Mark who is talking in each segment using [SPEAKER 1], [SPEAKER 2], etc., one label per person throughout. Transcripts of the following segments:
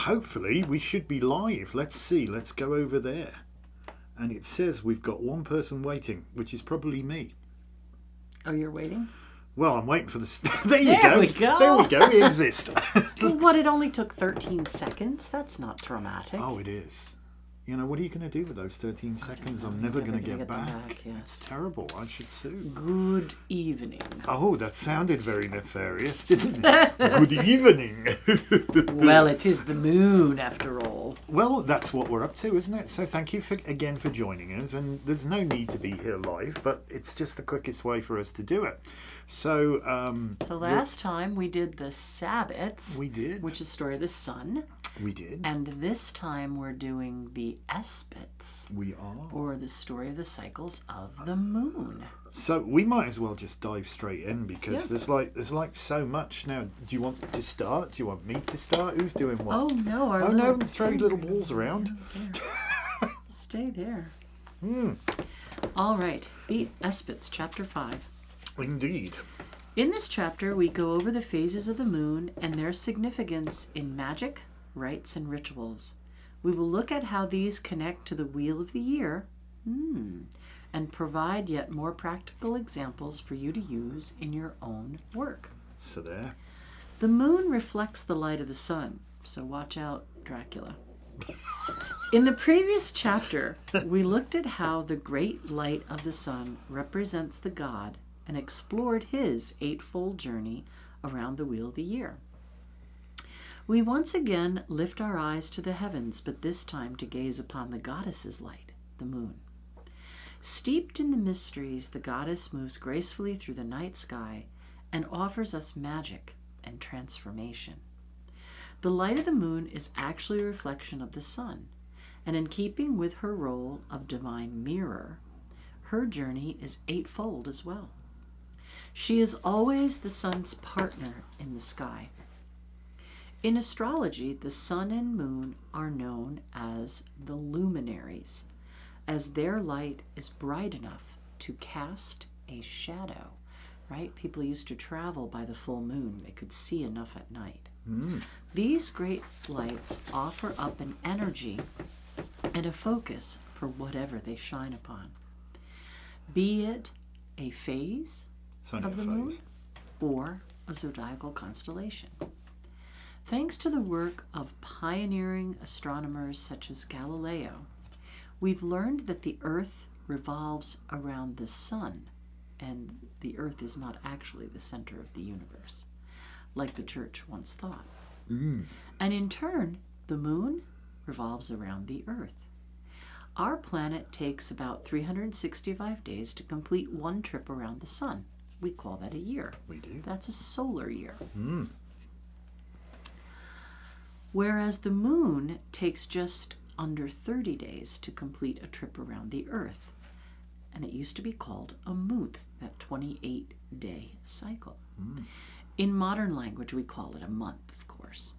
[SPEAKER 1] hopefully we should be live. Let's see. Let's go over there. And it says we've got one person waiting, which is probably me.
[SPEAKER 2] Oh, you're waiting?
[SPEAKER 1] Well, I'm waiting for the... There you go.
[SPEAKER 2] There we go.
[SPEAKER 1] There we go. We exist.
[SPEAKER 2] Well, what? It only took 13 seconds? That's not dramatic.
[SPEAKER 1] Oh, it is. You know, what are you going to do with those 13 seconds? I'm never going to get back.
[SPEAKER 2] Yes.
[SPEAKER 1] It's terrible. I should sue.
[SPEAKER 2] Good evening.
[SPEAKER 1] Oh, that sounded very nefarious, didn't it? Good evening.
[SPEAKER 2] Well, it is the moon, after all.
[SPEAKER 1] Well, that's what we're up to, isn't it? So thank you again for joining us. And there's no need to be here live, but it's just the quickest way for us to do it. So
[SPEAKER 2] last time we did the Sabbats.
[SPEAKER 1] We did.
[SPEAKER 2] Which is Story of the Sun.
[SPEAKER 1] We did.
[SPEAKER 2] And this time we're doing the Espits.
[SPEAKER 1] We are.
[SPEAKER 2] Or the Story of the Cycles of the Moon.
[SPEAKER 1] So we might as well just dive straight in because there's like so much now. Do you want to start? Do you want me to start? Who's doing what?
[SPEAKER 2] Oh no!
[SPEAKER 1] No! Throw your little balls around.
[SPEAKER 2] Stay there. All right. The Espits, Chapter 5.
[SPEAKER 1] Indeed.
[SPEAKER 2] In this chapter, we go over the phases of the moon and their significance in magic, rites, and rituals. We will look at how these connect to the wheel of the year and provide yet more practical examples for you to use in your own work.
[SPEAKER 1] So there.
[SPEAKER 2] The moon reflects the light of the sun, so watch out, Dracula. In the previous chapter, we looked at how the great light of the sun represents the god and explored his eightfold journey around the wheel of the year. We once again lift our eyes to the heavens, but this time to gaze upon the goddess's light, the moon. Steeped in the mysteries, the goddess moves gracefully through the night sky and offers us magic and transformation. The light of the moon is actually a reflection of the sun, and in keeping with her role of divine mirror, her journey is eightfold as well. She is always the sun's partner in the sky. In astrology, the sun and moon are known as the luminaries, as their light is bright enough to cast a shadow, right? People used to travel by the full moon. They could see enough at night. These great lights offer up an energy and a focus for whatever they shine upon, be it a phase of the moon or a zodiacal constellation. Thanks to the work of pioneering astronomers such as Galileo, we've learned that the Earth revolves around the sun, and the Earth is not actually the center of the universe, like the church once thought. And in turn, the moon revolves around the Earth. Our planet takes about 365 days to complete one trip around the sun. We call that a year.
[SPEAKER 1] We do.
[SPEAKER 2] That's a solar year. Whereas the moon takes just under 30 days to complete a trip around the Earth. And it used to be called a month, that 28-day cycle. In modern language, we call it a month, of course.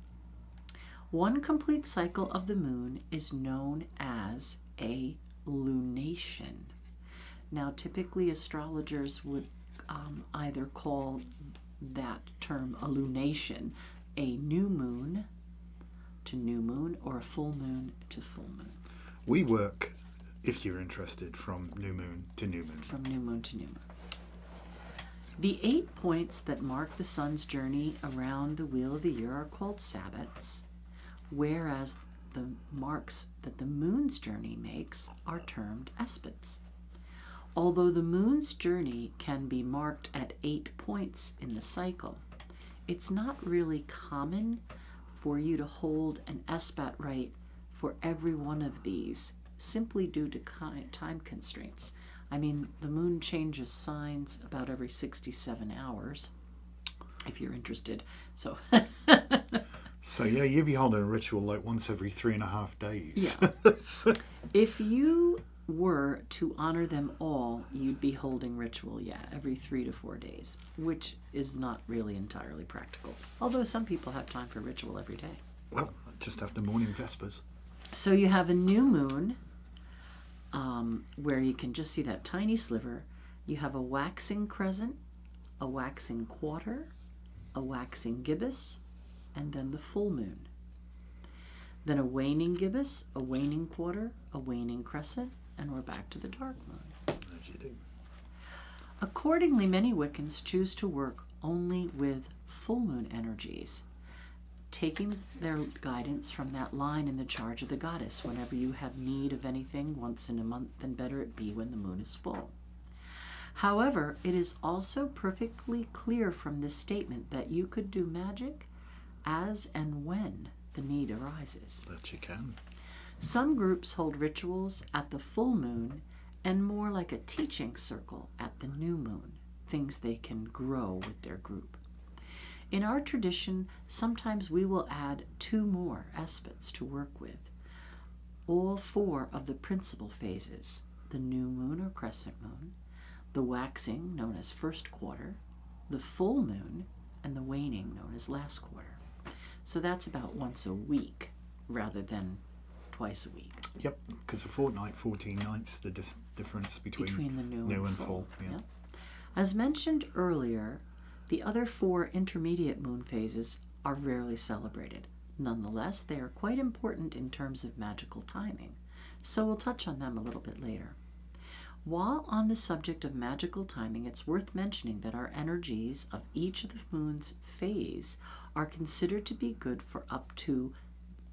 [SPEAKER 2] One complete cycle of the moon is known as a lunation. Now, typically astrologers would either call that term a lunation a new moon to new moon or a full moon to full moon.
[SPEAKER 1] We work, if you're interested, from new moon to new moon.
[SPEAKER 2] From new moon to new moon. The 8 points that mark the sun's journey around the wheel of the year are called Sabbats, whereas the marks that the moon's journey makes are termed Espits. Although the moon's journey can be marked at 8 points in the cycle, it's not really common for you to hold an Espat rite for every one of these, simply due to time constraints. I mean, the moon changes signs about every 67 hours, if you're interested. So,
[SPEAKER 1] so yeah, you'd be holding a ritual like once every 3.5 days.
[SPEAKER 2] Yeah. If you were to honor them all, you'd be holding ritual, every 3 to 4 days, which is not really entirely practical. Although some people have time for ritual every day.
[SPEAKER 1] Well, just after morning vespers.
[SPEAKER 2] So you have a new moon, where you can just see that tiny sliver. You have a waxing crescent, a waxing quarter, a waxing gibbous, and then the full moon. then a waning gibbous, a waning quarter, a waning crescent, and we're back to the dark moon.
[SPEAKER 1] As you do.
[SPEAKER 2] Accordingly, many Wiccans choose to work only with full moon energies, taking their guidance from that line in the charge of the goddess. Whenever you have need of anything once in a month, then better it be when the moon is full. However, it is also perfectly clear from this statement that you could do magic as and when the need arises.
[SPEAKER 1] That you can.
[SPEAKER 2] Some groups hold rituals at the full moon and more like a teaching circle at the new moon, things they can grow with their group. In our tradition, sometimes we will add 2 more aspects to work with. All 4 of the principal phases, the new moon or crescent moon, the waxing, known as first quarter, the full moon, and the waning, known as last quarter. So that's about once a week rather than twice a week.
[SPEAKER 1] Yep, because a fortnight, 14 nights, the difference between
[SPEAKER 2] the new
[SPEAKER 1] and full. Yeah.
[SPEAKER 2] Yep. As mentioned earlier, the other 4 intermediate moon phases are rarely celebrated. Nonetheless, they are quite important in terms of magical timing, so we'll touch on them a little bit later. While on the subject of magical timing, it's worth mentioning that our energies of each of the moon's phase are considered to be good for up to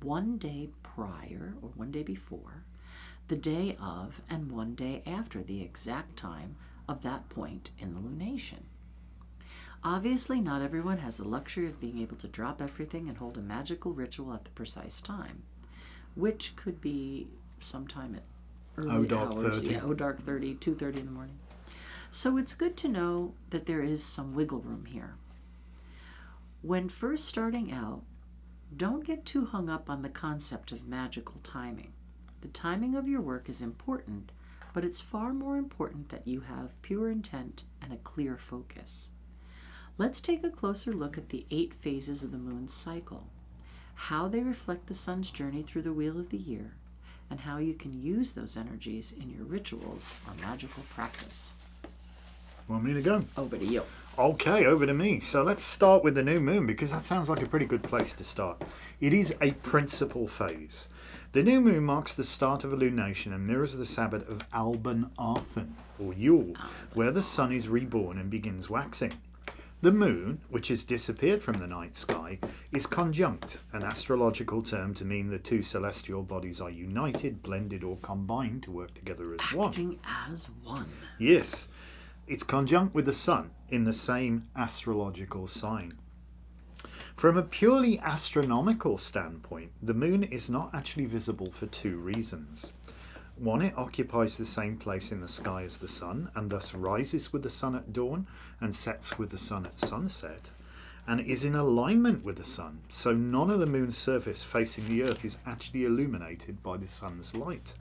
[SPEAKER 2] 1 day prior or 1 day before, the day of, and 1 day after the exact time of that point in the lunation. Obviously, not everyone has the luxury of being able to drop everything and hold a magical ritual at the precise time, which could be sometime at early
[SPEAKER 1] dark
[SPEAKER 2] hours.
[SPEAKER 1] 30.
[SPEAKER 2] Yeah, dark 30, 2:30 in the morning. So it's good to know that there is some wiggle room here. When first starting out, don't get too hung up on the concept of magical timing. The timing of your work is important, but it's far more important that you have pure intent and a clear focus. Let's take a closer look at the 8 phases of the moon's cycle, how they reflect the sun's journey through the wheel of the year, and how you can use those energies in your rituals or magical practice.
[SPEAKER 1] Want me to go?
[SPEAKER 2] Over to you.
[SPEAKER 1] Okay, over to me. So let's start with the new moon, because that sounds like a pretty good place to start. It is a principal phase. The new moon marks the start of a lunation and mirrors the Sabbath of Alban Arthur, or Yule, where the sun is reborn and begins waxing. The moon, which has disappeared from the night sky, is conjunct, an astrological term to mean the 2 celestial bodies are united, blended, or combined to work together as one.
[SPEAKER 2] Acting as one.
[SPEAKER 1] Yes, it's conjunct with the sun in the same astrological sign. From a purely astronomical standpoint, the moon is not actually visible for 2 reasons. One, it occupies the same place in the sky as the sun, and thus rises with the sun at dawn and sets with the sun at sunset, and is in alignment with the sun, so none of the moon's surface facing the earth is actually illuminated by the sun's light.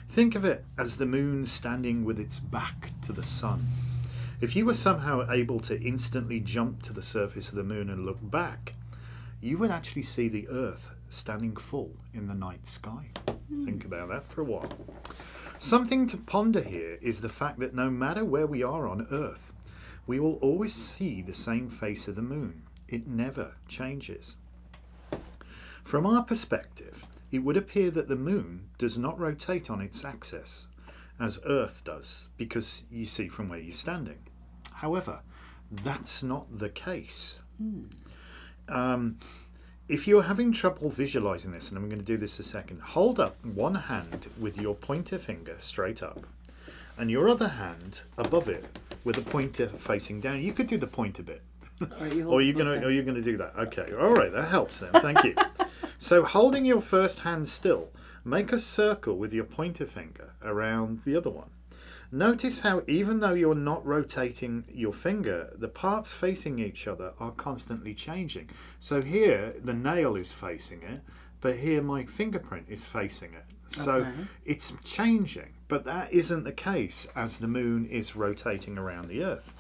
[SPEAKER 1] Think of it as the moon standing with its back to the sun. If you were somehow able to instantly jump to the surface of the moon and look back, you would actually see the earth standing full in the night sky. Think about that for a while. Something to ponder here is the fact that no matter where we are on Earth, we will always see the same face of the moon. It never changes. From our perspective, it would appear that the moon does not rotate on its axis as Earth does, because you see from where you're standing. However, that's not the case. If you're having trouble visualizing this, and I'm going to do this a second, hold up one hand with your pointer finger straight up and your other hand above it with the pointer facing down. You could do the pointer bit. Or you're going to do that. Okay. All right. That helps then. Thank you. So holding your first hand still, make a circle with your pointer finger around the other one. Notice how even though you're not rotating your finger, the parts facing each other are constantly changing. So here the nail is facing it, but here my fingerprint is facing it. So it's changing, but that isn't the case as the moon is rotating around the Earth.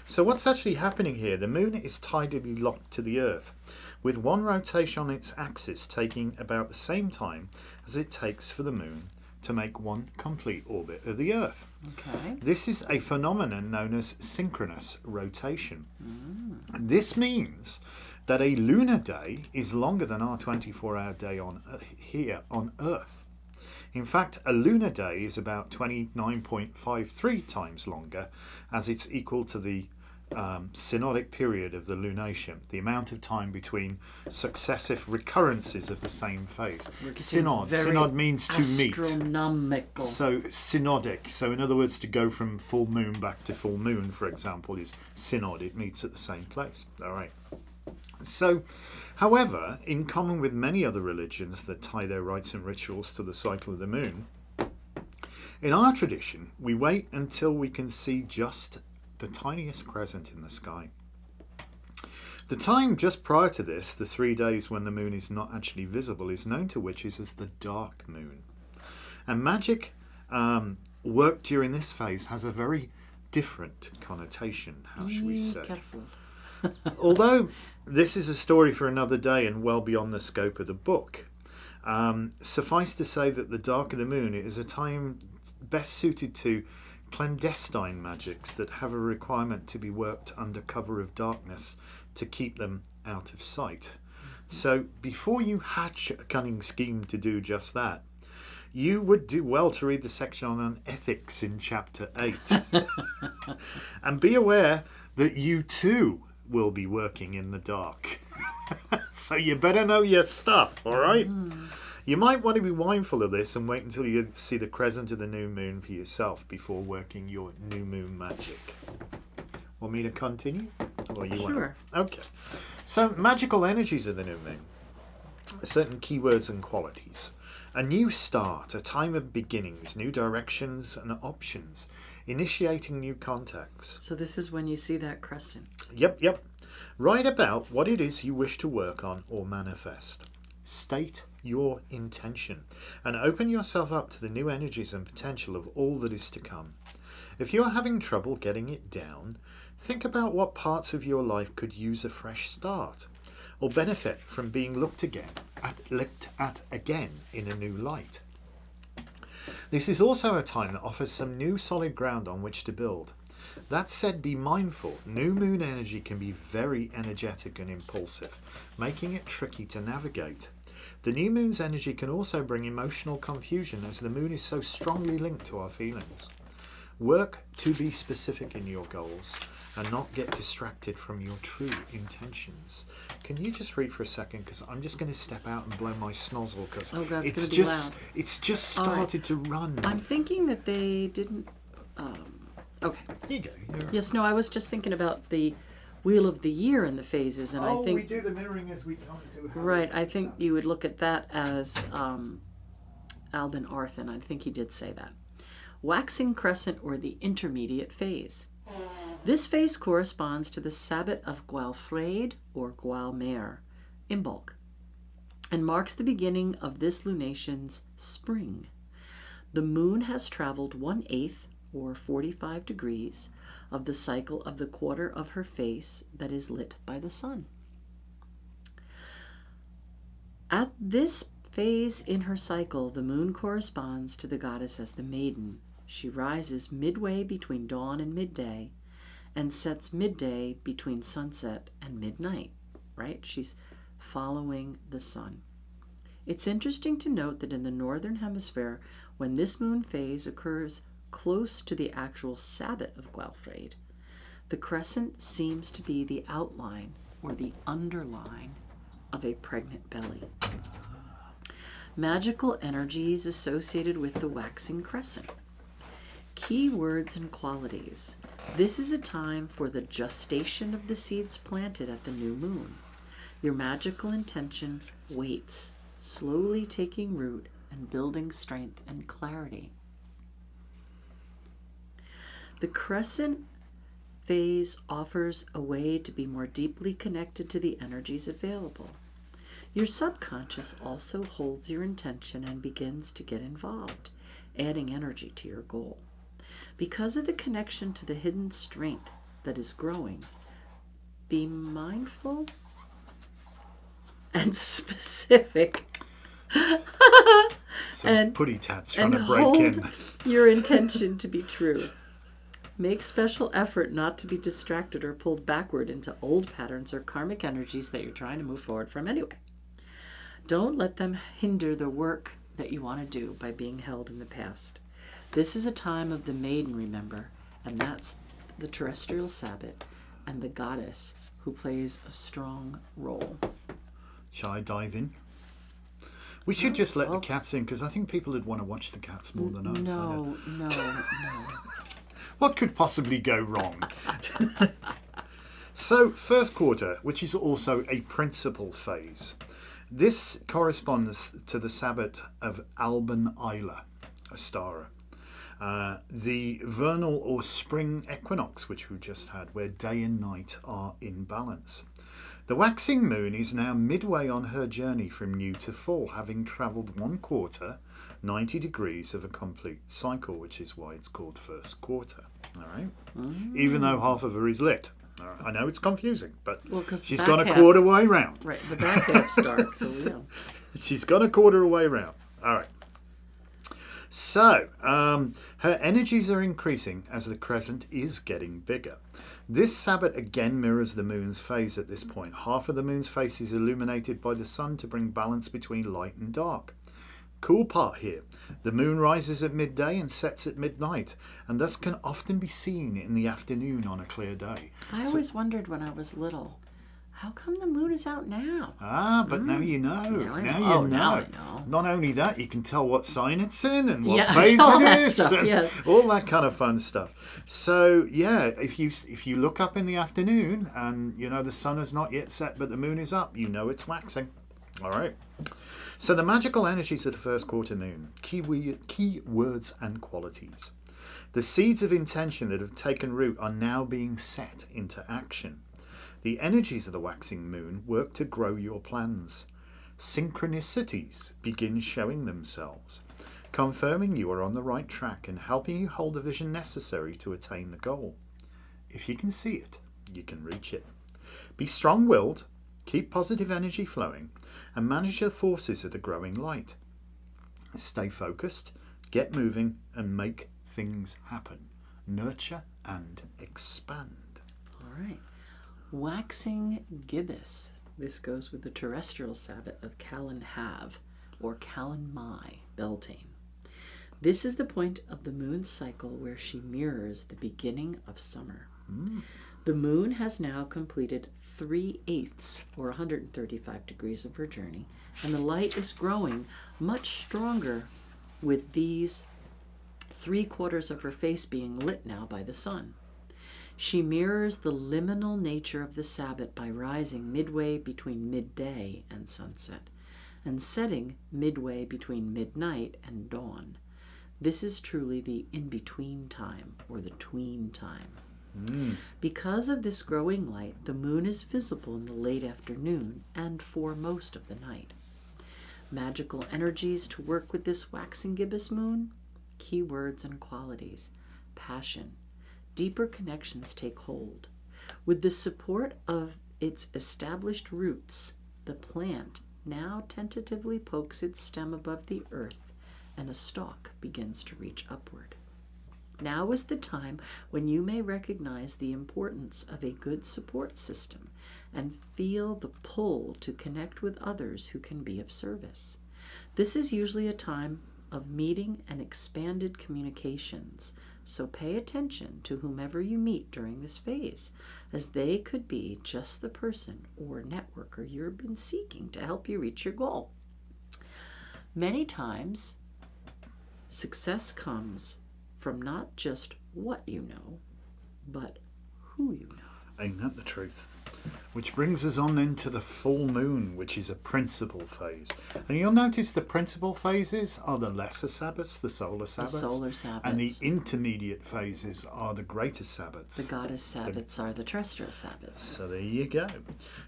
[SPEAKER 1] So what's actually happening here, the moon is tidally locked to the Earth, with one rotation on its axis taking about the same time as it takes for the moon to make one complete orbit of the Earth.
[SPEAKER 2] Okay.
[SPEAKER 1] This is a phenomenon known as synchronous rotation. This means that a lunar day is longer than our 24-hour day here on Earth. In fact, a lunar day is about 29.53 times longer, as it's equal to the synodic period of the lunation, the amount of time between successive recurrences of the same phase. Synod means to meet.
[SPEAKER 2] Astronomical.
[SPEAKER 1] So synodic. So in other words, to go from full moon back to full moon, for example, is synod. It meets at the same place. All right. So, however, in common with many other religions that tie their rites and rituals to the cycle of the moon, in our tradition, we wait until we can see just the tiniest crescent in the sky. The time just prior to this, the 3 days when the moon is not actually visible, is known to witches as the dark moon. And magic work during this phase has a very different connotation, how shall we say.
[SPEAKER 2] Careful.
[SPEAKER 1] Although this is a story for another day and well beyond the scope of the book, suffice to say that the dark of the moon is a time best suited to clandestine magics that have a requirement to be worked under cover of darkness to keep them out of sight. So before you hatch a cunning scheme to do just that, you would do well to read the section on ethics in chapter 8. And be aware that you too will be working in the dark. So you better know your stuff, all right? You might want to be mindful of this and wait until you see the crescent of the new moon for yourself before working your new moon magic. Want me to continue? Or you
[SPEAKER 2] Sure.
[SPEAKER 1] Okay. So magical energies of the new moon. Certain keywords and qualities. A new start, a time of beginnings, new directions and options, initiating new contacts.
[SPEAKER 2] So this is when you see that crescent.
[SPEAKER 1] Yep. Write about what it is you wish to work on or manifest. State your intention and open yourself up to the new energies and potential of all that is to come. If you are having trouble getting it down, think about what parts of your life could use a fresh start or benefit from being looked at again in a new light. This is also a time that offers some new solid ground on which to build. That said, be mindful, new moon energy can be very energetic and impulsive, making it tricky to navigate. The new moon's energy can also bring emotional confusion as the moon is so strongly linked to our feelings. Work to be specific in your goals and not get distracted from your true intentions. Can you just read for a second? Because I'm just going to step out and blow my snozzle because it's just started to run.
[SPEAKER 2] I'm thinking that they didn't... okay.
[SPEAKER 1] Here you go.
[SPEAKER 2] Yes, no, I was just thinking about the Wheel of the Year and the phases, and I think...
[SPEAKER 1] we do the mirroring as we come to...
[SPEAKER 2] Right, I think you would look at that as Albin Arthen. I think he did say that. Waxing crescent, or the intermediate phase. This phase corresponds to the Sabbat of Gwalfryd or Gwalmer, Imbolc, and marks the beginning of this lunation's spring. The moon has traveled 1/8, or 45 degrees, of the cycle of the quarter of her face that is lit by the sun. At this phase in her cycle, the moon corresponds to the goddess as the maiden. She rises midway between dawn and midday and sets midday between sunset and midnight, right? She's following the sun. It's interesting to note that in the northern hemisphere, when this moon phase occurs close to the actual Sabbat of Gwalfryd, the crescent seems to be the outline or the underline of a pregnant belly. Magical energies associated with the waxing crescent. Key words and qualities. This is a time for the gestation of the seeds planted at the new moon. Your magical intention waits, slowly taking root and building strength and clarity. The crescent phase offers a way to be more deeply connected to the energies available. Your subconscious also holds your intention and begins to get involved, adding energy to your goal. Because of the connection to the hidden strength that is growing, be mindful and specific.
[SPEAKER 1] Some putty tats trying to break
[SPEAKER 2] hold
[SPEAKER 1] in.
[SPEAKER 2] your intention to be true. Make special effort not to be distracted or pulled backward into old patterns or karmic energies that you're trying to move forward from anyway. Don't let them hinder the work that you want to do by being held in the past. This is a time of the maiden, remember, and that's the terrestrial Sabbath and the goddess who plays a strong role.
[SPEAKER 1] Shall I dive in? We should just let the cats in, because I think people would want to watch the cats more than us.
[SPEAKER 2] No.
[SPEAKER 1] What could possibly go wrong? So, first quarter, which is also a principal phase. This corresponds to the Sabbath of Alban Isla, Astara. The vernal or spring equinox, which we just had, where day and night are in balance. The waxing moon is now midway on her journey from new to full, having travelled 1 quarter, 90 degrees of a complete cycle, which is why it's called first quarter. All right, even though half of her is lit. All right. I know it's confusing, but she's gone a quarter way round.
[SPEAKER 2] Right, the back half's dark, so we know.
[SPEAKER 1] She's gone a quarter way round. All right. So, her energies are increasing as the crescent is getting bigger. This Sabbath again mirrors the moon's phase at this point. Half of the moon's face is illuminated by the sun to bring balance between light and dark. Cool part here. The moon rises at midday and sets at midnight, and thus can often be seen in the afternoon on a clear day.
[SPEAKER 2] I always wondered when I was little, how come the moon is out now?
[SPEAKER 1] But now you know. Now you know.
[SPEAKER 2] Now I know.
[SPEAKER 1] Not only that, you can tell what sign it's in and what
[SPEAKER 2] Yeah,
[SPEAKER 1] phase
[SPEAKER 2] all
[SPEAKER 1] it
[SPEAKER 2] that
[SPEAKER 1] is.
[SPEAKER 2] stuff,
[SPEAKER 1] and
[SPEAKER 2] yes.
[SPEAKER 1] all that kind of fun stuff. So, yeah, if you look up in the afternoon and, you know, the sun has not yet set but the moon is up, you know it's waxing. All right. So the magical energies of the first quarter moon, key words and qualities. The seeds of intention that have taken root are now being set into action. The energies of the waxing moon work to grow your plans. Synchronicities begin showing themselves, confirming you are on the right track and helping you hold the vision necessary to attain the goal. If you can see it, you can reach it. Be strong-willed, keep positive energy flowing, and manage the forces of the growing light. Stay focused, get moving, and make things happen. Nurture and expand.
[SPEAKER 2] All right. Waxing gibbous. This goes with the terrestrial Sabbath of Callan Have, or Callan Mai, Beltane. This is the point of the moon's cycle where she mirrors the beginning of summer. The moon has now completed 3/8, or 135 degrees of her journey, and the light is growing much stronger with these 3/4 of her face being lit now by the sun. She mirrors the liminal nature of the Sabbath by rising midway between midday and sunset, and setting midway between midnight and dawn. This is truly the in-between time, or the tween time. Because of this growing light, the moon is visible in the late afternoon and for most of the night. Magical energies to work with this waxing gibbous moon, keywords and qualities, passion, deeper connections take hold. With the support of its established roots, the plant now tentatively pokes its stem above the earth and a stalk begins to reach upward. Now is the time when you may recognize the importance of a good support system and feel the pull to connect with others who can be of service. This is usually a time of meeting and expanded communications, so pay attention to whomever you meet during this phase, as they could be just the person or networker you've been seeking to help you reach your goal. Many times, success comes from not just what you know, but who you know.
[SPEAKER 1] Ain't that the truth? Which brings us on then to the full moon, which is a principal phase. And you'll notice the principal phases are the lesser Sabbaths, the solar Sabbaths.
[SPEAKER 2] The solar Sabbaths.
[SPEAKER 1] And the intermediate phases are the greater Sabbaths.
[SPEAKER 2] The goddess Sabbaths are the terrestrial Sabbaths.
[SPEAKER 1] So there you go.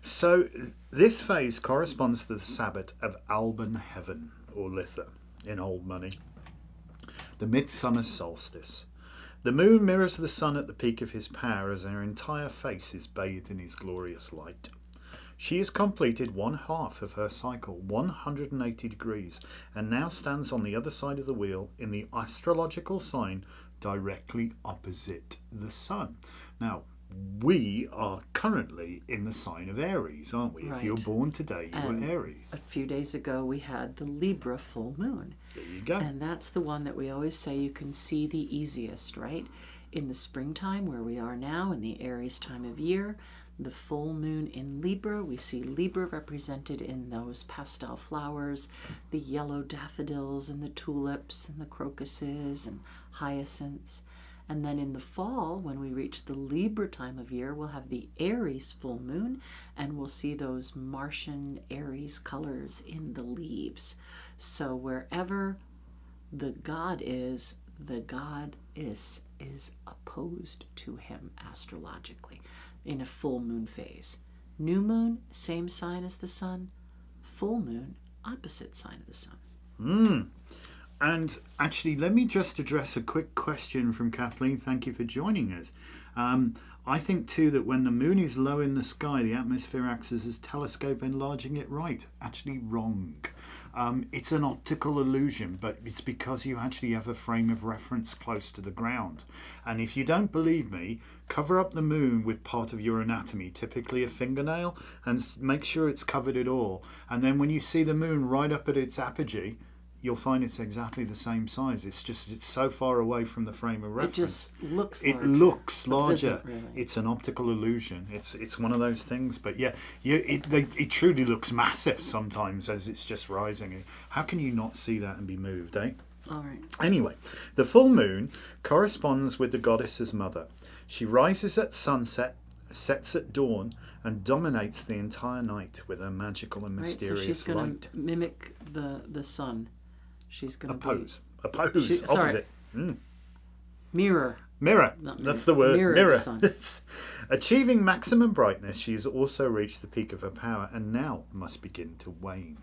[SPEAKER 1] So this phase corresponds to the Sabbath of Alban Heaven, or Litha, in old money. The midsummer solstice. The moon mirrors the sun at the peak of his power as her entire face is bathed in his glorious light. She has completed one half of her cycle, 180 degrees, and now stands on the other side of the wheel in the astrological sign directly opposite the sun. Now, we are currently in the sign of Aries, aren't we?
[SPEAKER 2] Right.
[SPEAKER 1] If you're born today, you
[SPEAKER 2] And
[SPEAKER 1] were Aries.
[SPEAKER 2] a few days ago, we had the Libra full moon.
[SPEAKER 1] There you go.
[SPEAKER 2] And that's the one that we always say you can see the easiest, right? In the springtime, where we are now, in the Aries time of year, the full moon in Libra, we see Libra represented in those pastel flowers, the yellow daffodils and the tulips and the crocuses and hyacinths. And then in the fall, when we reach the Libra time of year, we'll have the Aries full moon, and we'll see those Martian Aries colors in the leaves. So wherever the god is opposed to him astrologically in a full moon phase. New moon, same sign as the sun. Full moon, opposite sign of the sun.
[SPEAKER 1] And actually, let me just address a quick question from Kathleen. Thank you for joining us. I think too that when the moon is low in the sky, the atmosphere acts as a telescope, enlarging it right. Actually wrong. It's an optical illusion, but it's because you actually have a frame of reference close to the ground. And if you don't believe me, cover up the moon with part of your anatomy, typically a fingernail, and make sure it's covered it all. And then when you see the moon right up at its apogee, you'll find it's exactly the same size. It's so far away from the frame of reference.
[SPEAKER 2] It just looks larger.
[SPEAKER 1] It looks larger.
[SPEAKER 2] Really.
[SPEAKER 1] It's an optical illusion. It's one of those things. But yeah, it truly looks massive sometimes as it's just rising. How can you not see that and be moved, eh?
[SPEAKER 2] All right.
[SPEAKER 1] Anyway, the full moon corresponds with the goddess's mother. She rises at sunset, sets at dawn, and dominates the entire night with her magical and mysterious
[SPEAKER 2] right, so she's going
[SPEAKER 1] light.
[SPEAKER 2] to mimic the sun. She's going to
[SPEAKER 1] Oppose. Opposite.
[SPEAKER 2] Mirror.
[SPEAKER 1] That's the word.
[SPEAKER 2] Mirror. The sun.
[SPEAKER 1] Achieving maximum brightness, she has also reached the peak of her power and now must begin to wane.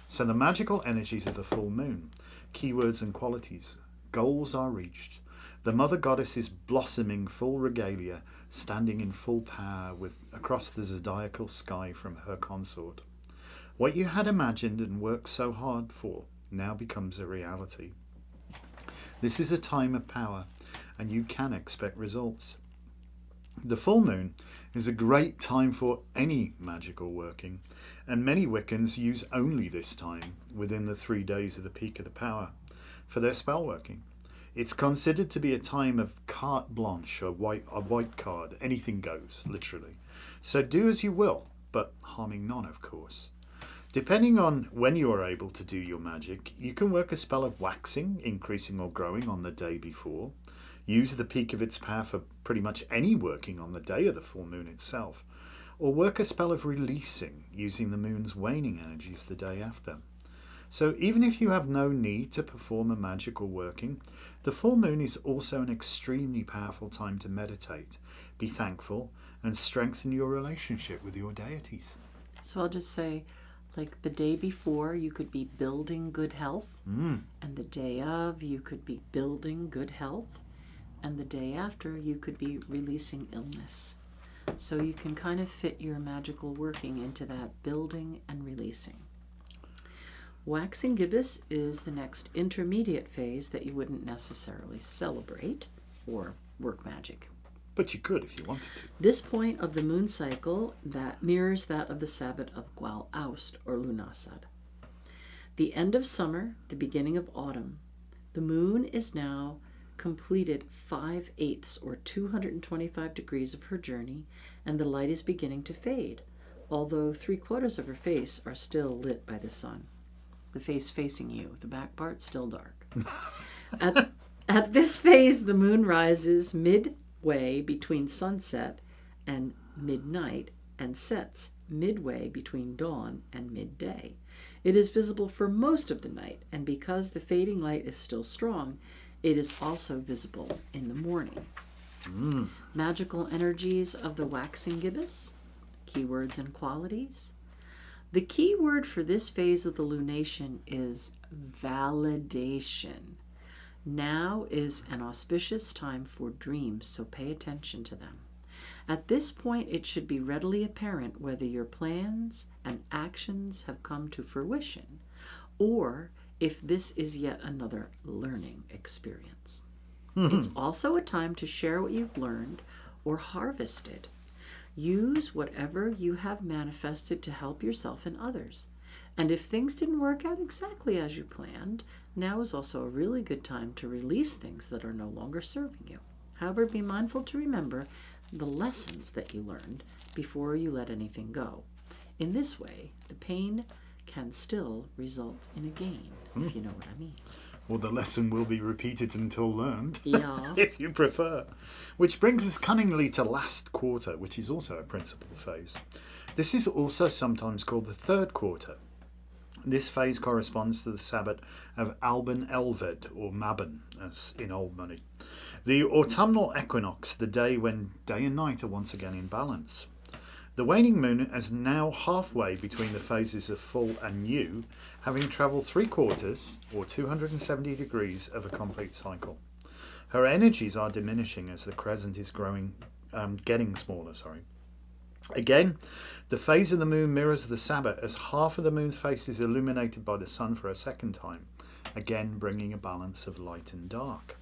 [SPEAKER 1] So the magical energies of the full moon, keywords and qualities, goals are reached. The mother goddess is blossoming full regalia, standing in full power across the zodiacal sky from her consort. What you had imagined and worked so hard for now becomes a reality. This is a time of power, and you can expect results. The full moon is a great time for any magical working, and many Wiccans use only this time within the 3 days of the peak of the power for their spell working. It's considered to be a time of carte blanche, a white card. Anything goes, literally. So do as you will, but harming none, of course. Depending on when you are able to do your magic, you can work a spell of waxing, increasing or growing on the day before, use the peak of its power for pretty much any working on the day of the full moon itself, or work a spell of releasing, using the moon's waning energies the day after. So even if you have no need to perform a magical working, the full moon is also an extremely powerful time to meditate, be thankful, and strengthen your relationship with your deities.
[SPEAKER 2] So I'll just say, like the day before, you could be building good health, and the day of, you could be building good health, and the day after, you could be releasing illness. So you can kind of fit your magical working into that building and releasing. Waxing gibbous is the next intermediate phase that you wouldn't necessarily celebrate or work magic.
[SPEAKER 1] But you could if you wanted to.
[SPEAKER 2] This point of the moon cycle that mirrors that of the Sabbat of Gwal Aust or Lunasad. The end of summer, the beginning of autumn. The moon is now completed 5/8 or 225 degrees of her journey, and the light is beginning to fade, although 3/4 of her face are still lit by the sun. The face facing you, the back part still dark. At this phase, the moon rises midway between sunset and midnight and sets midway between dawn and midday. It is visible for most of the night, and because the fading light is still strong, it is also visible in the morning. Magical energies of the waxing gibbous, keywords and qualities. The key word for this phase of the lunation is validation. Now is an auspicious time for dreams, so pay attention to them. At this point, it should be readily apparent whether your plans and actions have come to fruition, or if this is yet another learning experience. It's also a time to share what you've learned or harvested. Use whatever you have manifested to help yourself and others. And if things didn't work out exactly as you planned, now is also a really good time to release things that are no longer serving you. However, be mindful to remember the lessons that you learned before you let anything go. In this way, the pain can still result in a gain, if you know what I mean.
[SPEAKER 1] Or the lesson will be repeated until learned,
[SPEAKER 2] Yeah.
[SPEAKER 1] if you prefer. Which brings us cunningly to last quarter, which is also a principal phase. This is also sometimes called the third quarter. This phase corresponds to the Sabbath of Alban Elved, or Mabon, as in old money. The autumnal equinox, the day when day and night are once again in balance. The waning moon is now halfway between the phases of full and new, having travelled 3/4, or 270 degrees, of a complete cycle. Her energies are diminishing as the crescent is getting smaller. Again, the phase of the moon mirrors the Sabbath as half of the moon's face is illuminated by the sun for a second time, again bringing a balance of light and dark.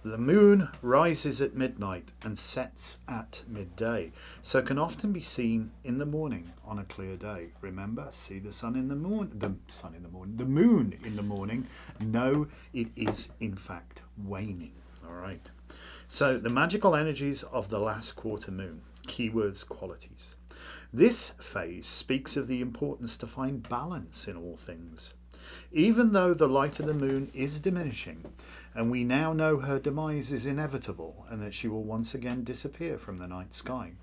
[SPEAKER 1] The moon rises at midnight and sets at midday, so can often be seen in the morning on a clear day. Remember, see the moon in the morning. Know it is in fact waning. All right. So the magical energies of the last quarter moon. Keywords, qualities. This phase speaks of the importance to find balance in all things. Even though the light of the moon is diminishing, and we now know her demise is inevitable and that she will once again disappear from the night sky,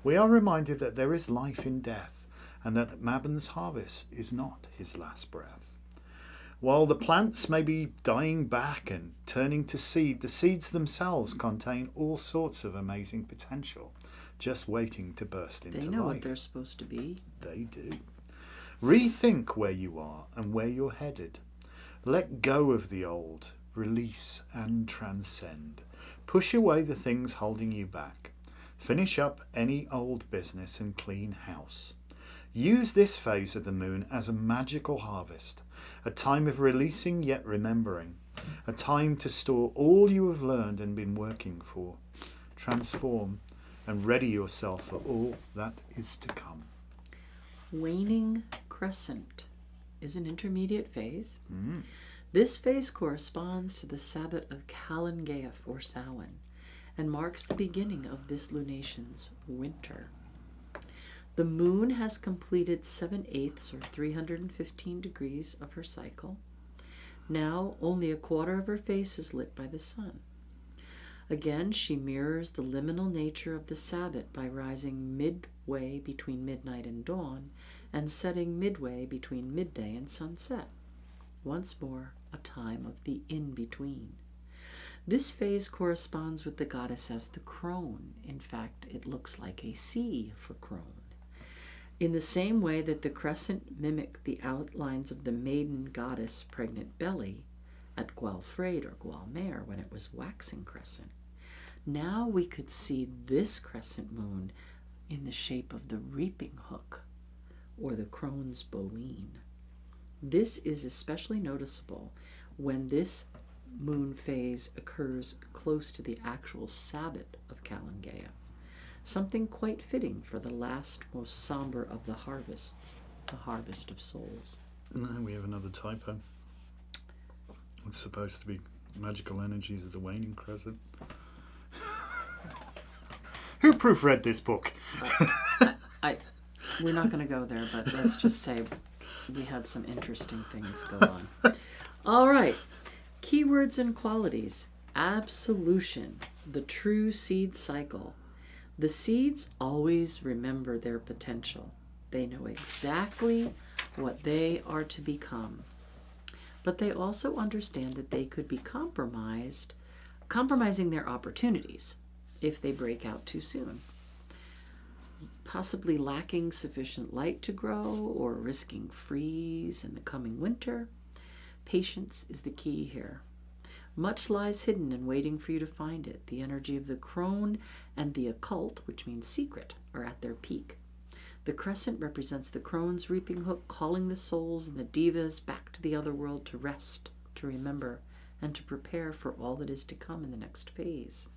[SPEAKER 1] we are reminded that there is life in death and that Mabon's harvest is not his last breath. While the plants may be dying back and turning to seed, the seeds themselves contain all sorts of amazing potential, just waiting to burst into life.
[SPEAKER 2] They know what they're supposed to be.
[SPEAKER 1] They do. Rethink where you are and where you're headed. Let go of the old. Release and transcend. Push away the things holding you back. Finish up any old business and clean house. Use this phase of the moon as a magical harvest, a time of releasing yet remembering, a time to store all you have learned and been working for. Transform and ready yourself for all that is to come.
[SPEAKER 2] Waning crescent is an intermediate phase. This phase corresponds to the Sabbath of Calangaeaf, or Samhain, and marks the beginning of this lunation's winter. The moon has completed 7/8, or 315 degrees, of her cycle. Now only a quarter of her face is lit by the sun. Again, she mirrors the liminal nature of the Sabbath by rising midway between midnight and dawn and setting midway between midday and sunset. Once more, a time of the in-between. This phase corresponds with the goddess as the crone. In fact, it looks like a C for crone. In the same way that the crescent mimicked the outlines of the maiden goddess pregnant belly at Gwalfryd or Gwalmere when it was waxing crescent, now we could see this crescent moon in the shape of the reaping hook or the crone's boline. This is especially noticeable when this moon phase occurs close to the actual Sabbath of Calangaeaf, something quite fitting for the last, most somber of the harvests, the harvest of souls.
[SPEAKER 1] No, we have another typo. It's supposed to be magical energies of the waning crescent. Who proofread this book?
[SPEAKER 2] We're not going to go there, but let's just say we had some interesting things go on. All right. Keywords and qualities. Absolution, the true seed cycle. The seeds always remember their potential. They know exactly what they are to become. But they also understand that they could be compromising their opportunities if they break out too soon. Possibly lacking sufficient light to grow or risking freeze in the coming winter. Patience is the key here. Much lies hidden and waiting for you to find it. The energy of the crone and the occult, which means secret, are at their peak. The crescent represents the crone's reaping hook, calling the souls and the divas back to the other world to rest, to remember, and to prepare for all that is to come in the next phase.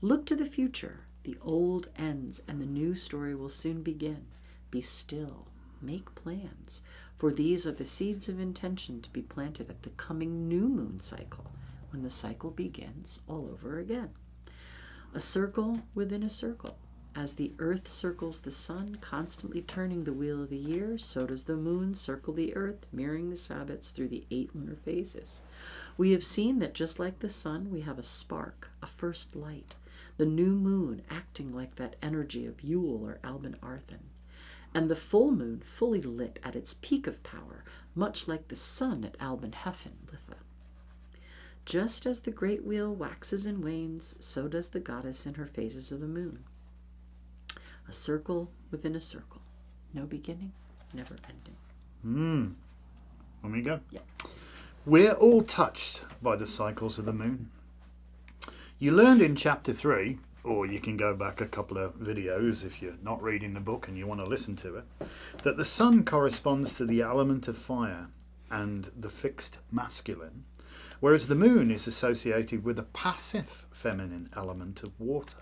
[SPEAKER 2] Look to the future. The old ends and the new story will soon begin. Be still. Make plans. For these are the seeds of intention to be planted at the coming new moon cycle, when the cycle begins all over again. A circle within a circle. As the earth circles the sun, constantly turning the wheel of the year, so does the moon circle the earth, mirroring the Sabbats through the 8 lunar phases. We have seen that just like the sun, we have a spark, a first light, the new moon acting like that energy of Yule or Alban Arthan, and the full moon fully lit at its peak of power, much like the sun at Alban Heffen, Litha. Just as the great wheel waxes and wanes, so does the goddess in her phases of the moon. A circle within a circle. No beginning, never ending.
[SPEAKER 1] Let me go.
[SPEAKER 2] Yeah.
[SPEAKER 1] We're all touched by the cycles of the moon. You learned in chapter 3, or you can go back a couple of videos if you're not reading the book and you want to listen to it, that the sun corresponds to the element of fire and the fixed masculine, whereas the moon is associated with the passive feminine element of water.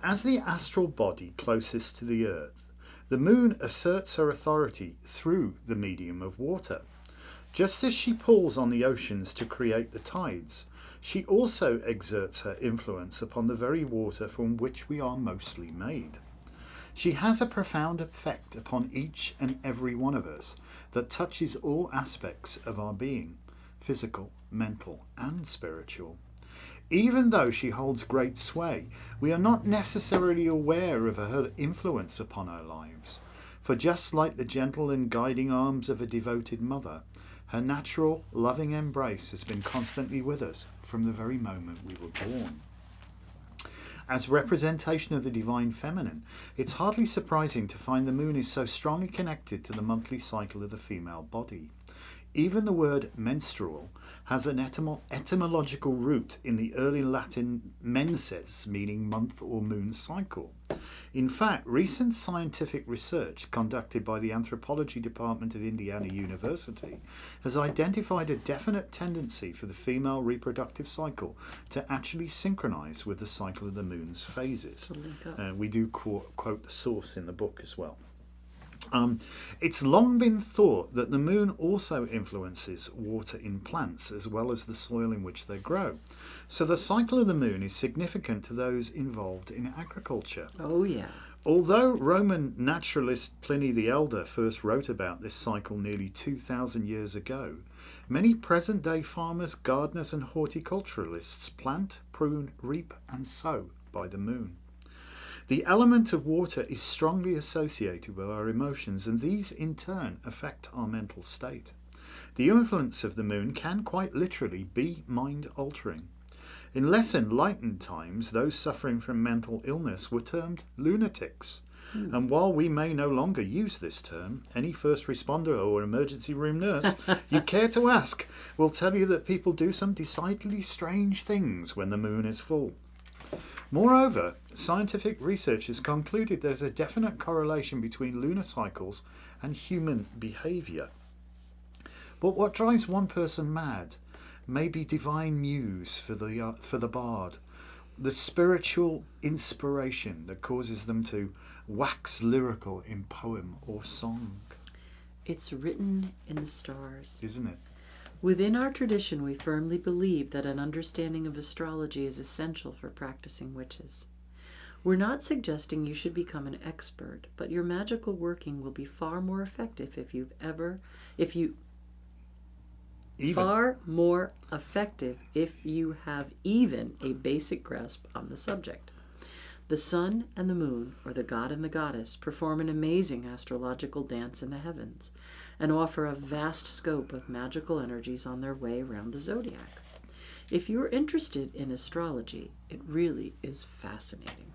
[SPEAKER 1] As the astral body closest to the earth, the moon asserts her authority through the medium of water. Just as she pulls on the oceans to create the tides, she also exerts her influence upon the very water from which we are mostly made. She has a profound effect upon each and every one of us that touches all aspects of our being, physical, mental, and spiritual. Even though she holds great sway, we are not necessarily aware of her influence upon our lives. For just like the gentle and guiding arms of a devoted mother, her natural, loving embrace has been constantly with us from the very moment we were born. As representation of the divine feminine, it's hardly surprising to find the moon is so strongly connected to the monthly cycle of the female body. Even the word menstrual has an etymological root in the early Latin menses, meaning month or moon cycle. In fact, recent scientific research conducted by the Anthropology Department of Indiana University has identified a definite tendency for the female reproductive cycle to actually synchronize with the cycle of the moon's phases. We do quote the source in the book as well. It's long been thought that the moon also influences water in plants as well as the soil in which they grow. So the cycle of the moon is significant to those involved in agriculture.
[SPEAKER 2] Oh, yeah.
[SPEAKER 1] Although Roman naturalist Pliny the Elder first wrote about this cycle nearly 2,000 years ago, many present-day farmers, gardeners and horticulturalists plant, prune, reap and sow by the moon. The element of water is strongly associated with our emotions, and these in turn affect our mental state. The influence of the moon can quite literally be mind-altering. In less enlightened times, those suffering from mental illness were termed lunatics. And while we may no longer use this term, any first responder or emergency room nurse you care to ask will tell you that people do some decidedly strange things when the moon is full. Moreover, scientific research has concluded there's a definite correlation between lunar cycles and human behaviour. But what drives one person mad may be divine muse for the bard, the spiritual inspiration that causes them to wax lyrical in poem or song.
[SPEAKER 2] It's written in the stars.
[SPEAKER 1] Isn't it?
[SPEAKER 2] Within our tradition, we firmly believe that an understanding of astrology is essential for practicing witches. We're not suggesting you should become an expert, but your magical working will be far more effective if you have even a basic grasp on the subject. The sun and the moon, or the god and the goddess, perform an amazing astrological dance in the heavens and offer a vast scope of magical energies on their way around the zodiac. If you're interested in astrology, it really is fascinating.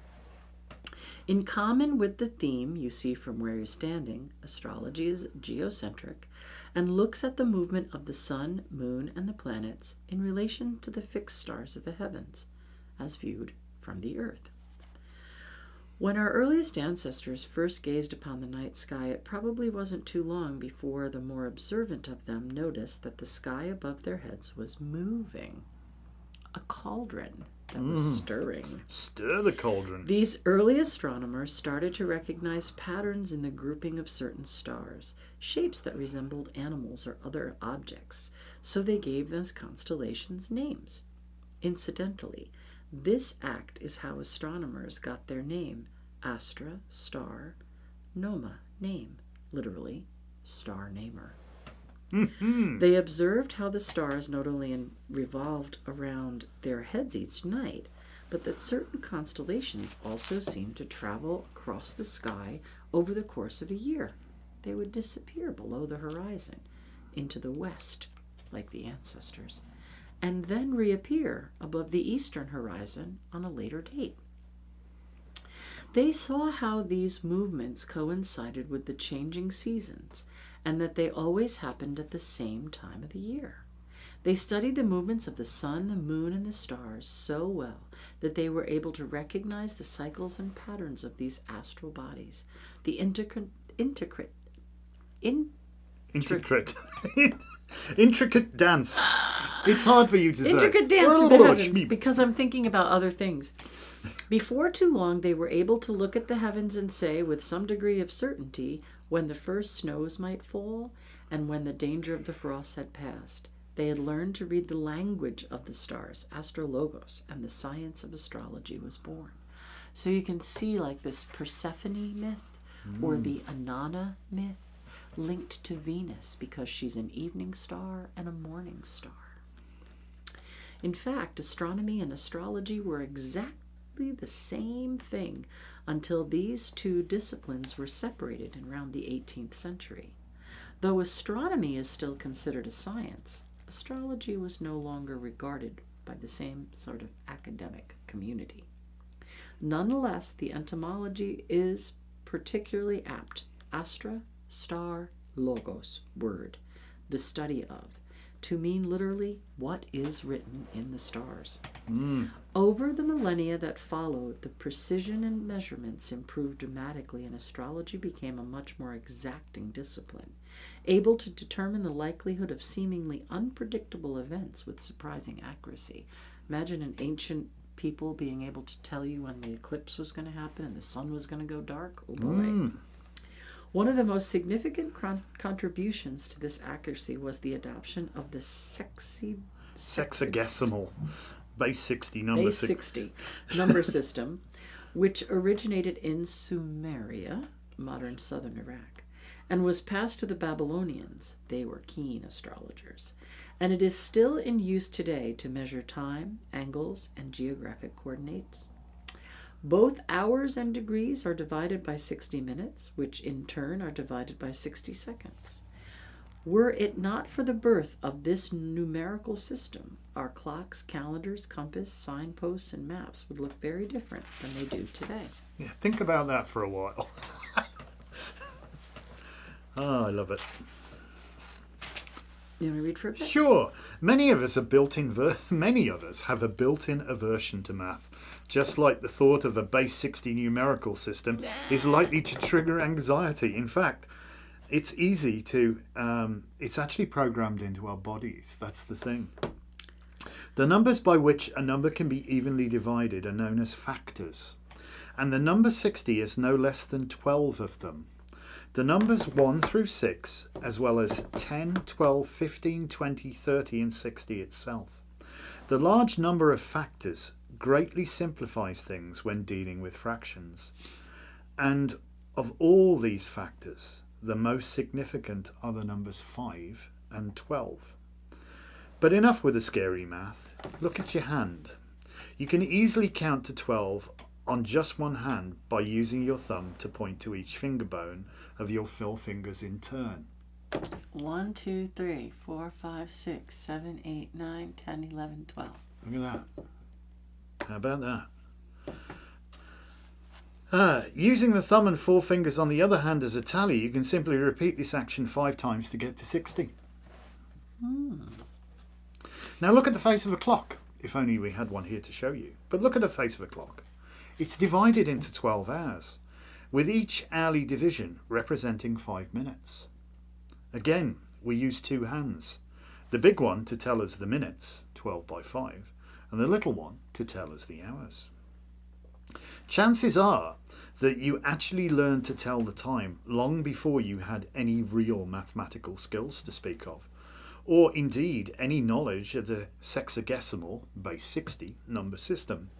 [SPEAKER 2] In common with the theme you see from where you're standing, astrology is geocentric and looks at the movement of the sun, moon, and the planets in relation to the fixed stars of the heavens, as viewed from the earth. When our earliest ancestors first gazed upon the night sky, it probably wasn't too long before the more observant of them noticed that the sky above their heads was moving. A cauldron that was stirring.
[SPEAKER 1] Stir the cauldron.
[SPEAKER 2] These early astronomers started to recognize patterns in the grouping of certain stars, shapes that resembled animals or other objects, so they gave those constellations names. Incidentally, this act is how astronomers got their name: astra, star, noma, name, literally, star namer. They observed how the stars not only revolved around their heads each night, but that certain constellations also seemed to travel across the sky over the course of a year. They would disappear below the horizon into the west, like the ancestors, and then reappear above the eastern horizon on a later date. They saw how these movements coincided with the changing seasons, and that they always happened at the same time of the year. They studied the movements of the sun, the moon, and the stars so well that they were able to recognize the cycles and patterns of these astral bodies. The intricate
[SPEAKER 1] dance. It's hard for you to say.
[SPEAKER 2] Intricate dance of the heavens, because I'm thinking about other things. Before too long, they were able to look at the heavens and say with some degree of certainty when the first snows might fall and when the danger of the frost had passed. They had learned to read the language of the stars, astrologos, and the science of astrology was born. So you can see like this Persephone myth or the Inanna myth linked to Venus because she's an evening star and a morning star. In fact, astronomy and astrology were exactly the same thing until these two disciplines were separated in around the 18th century. Though astronomy is still considered a science, astrology was no longer regarded by the same sort of academic community. Nonetheless, the etymology is particularly apt. Astra, star, logos, word, the study of, to mean literally what is written in the stars. Over the millennia that followed, the precision and measurements improved dramatically, and astrology became a much more exacting discipline, able to determine the likelihood of seemingly unpredictable events with surprising accuracy. Imagine an ancient people being able to tell you when the eclipse was going to happen and the sun was going to go dark. Oh boy. One of the most significant contributions to this accuracy was the adoption of the
[SPEAKER 1] sexagesimal base 60 number system, which originated in Sumeria, modern southern Iraq, and was passed to the Babylonians. They were keen astrologers, and it is still in use today to measure time, angles, and geographic coordinates. Both hours and degrees are divided by 60 minutes, which in turn are divided by 60 seconds. Were it not for the birth of this numerical system, our clocks, calendars, compass, signposts, and maps would look very different than they do today. Yeah, think about that for a while. Oh, I love it.
[SPEAKER 2] You want to read for a bit?
[SPEAKER 1] Sure. Many of us have a built-in aversion to math, just like the thought of a base 60 numerical system is likely to trigger anxiety. In fact, it's easy to, it's actually programmed into our bodies. That's the thing. The numbers by which a number can be evenly divided are known as factors, and the number 60 is no less than 12 of them. The numbers 1 through 6, as well as 10, 12, 15, 20, 30 and 60 itself. The large number of factors greatly simplifies things when dealing with fractions. And of all these factors, the most significant are the numbers 5 and 12. But enough with the scary math. Look at your hand. You can easily count to 12 on just one hand by using your thumb to point to each finger bone of your forefingers in turn.
[SPEAKER 2] 1, 2, 3, 4, 5, 6, 7, 8, 9, 10, 11, 12.
[SPEAKER 1] Look at that. How about that? Using the thumb and four fingers on the other hand as a tally, you can simply repeat this action 5 times to get to 60. Now look at the face of a clock. If only we had one here to show you. But look at the face of a clock. It's divided into 12 hours, with each hourly division representing 5 minutes. Again, we use 2 hands. The big one to tell us the minutes, 12 by 5, and the little one to tell us the hours. Chances are that you actually learned to tell the time long before you had any real mathematical skills to speak of, or indeed any knowledge of the sexagesimal, base 60, number system.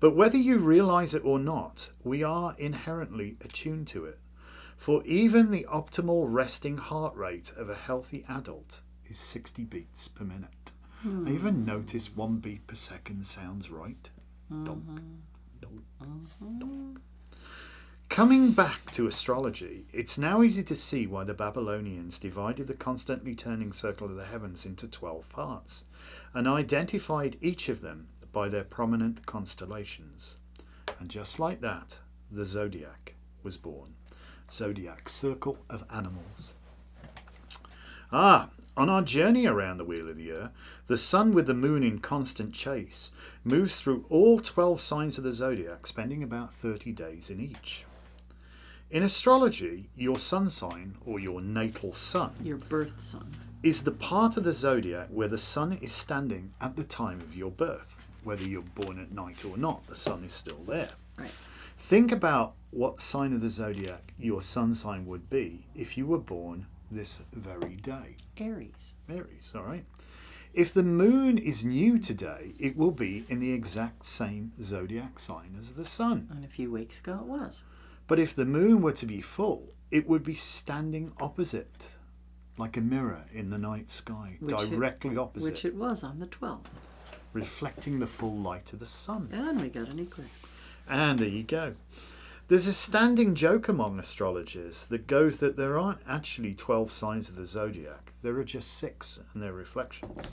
[SPEAKER 1] But whether you realise it or not, we are inherently attuned to it. For even the optimal resting heart rate of a healthy adult is 60 beats per minute. I even notice 1 beat per second sounds right. Donk, donk, donk. Coming back to astrology, it's now easy to see why the Babylonians divided the constantly turning circle of the heavens into 12 parts and identified each of them by their prominent constellations. And just like that, the zodiac was born. Zodiac, circle of animals. On our journey around the wheel of the year, the sun with the moon in constant chase moves through all 12 signs of the zodiac, spending about 30 days in each. In astrology, your sun sign, or your natal sun,
[SPEAKER 2] Your birth sun.
[SPEAKER 1] is the part of the zodiac where the sun is standing at the time of your birth. Whether you're born at night or not, the sun is still there.
[SPEAKER 2] Right.
[SPEAKER 1] Think about what sign of the zodiac your sun sign would be if you were born this very day.
[SPEAKER 2] Aries.
[SPEAKER 1] Aries, all right. If the moon is new today, it will be in the exact same zodiac sign as the sun.
[SPEAKER 2] And a few weeks ago it was.
[SPEAKER 1] But if the moon were to be full, it would be standing opposite, like a mirror in the night sky, directly opposite.
[SPEAKER 2] Which it was on the 12th.
[SPEAKER 1] Reflecting the full light of the sun.
[SPEAKER 2] And we got an eclipse.
[SPEAKER 1] And there you go. There's a standing joke among astrologers that goes that there aren't actually 12 signs of the zodiac. There are just 6, and they're reflections.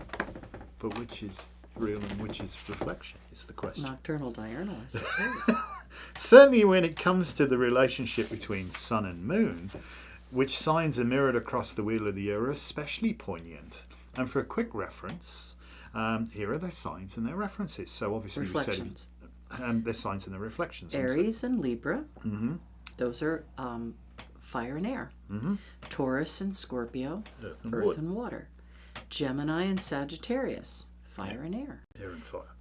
[SPEAKER 1] But which is real and which is reflection is the question.
[SPEAKER 2] Nocturnal diurnal, I suppose.
[SPEAKER 1] Certainly when it comes to the relationship between sun and moon, which signs are mirrored across the wheel of the year, are especially poignant. And for a quick reference, here are their signs and their references. So obviously
[SPEAKER 2] Reflections.
[SPEAKER 1] we said, and their signs and their reflections.
[SPEAKER 2] Aries and Libra.
[SPEAKER 1] Mm-hmm.
[SPEAKER 2] Those are fire and air.
[SPEAKER 1] Mm-hmm.
[SPEAKER 2] Taurus and Scorpio. Earth and water. Gemini and Sagittarius. Fire and air.
[SPEAKER 1] Air and fire.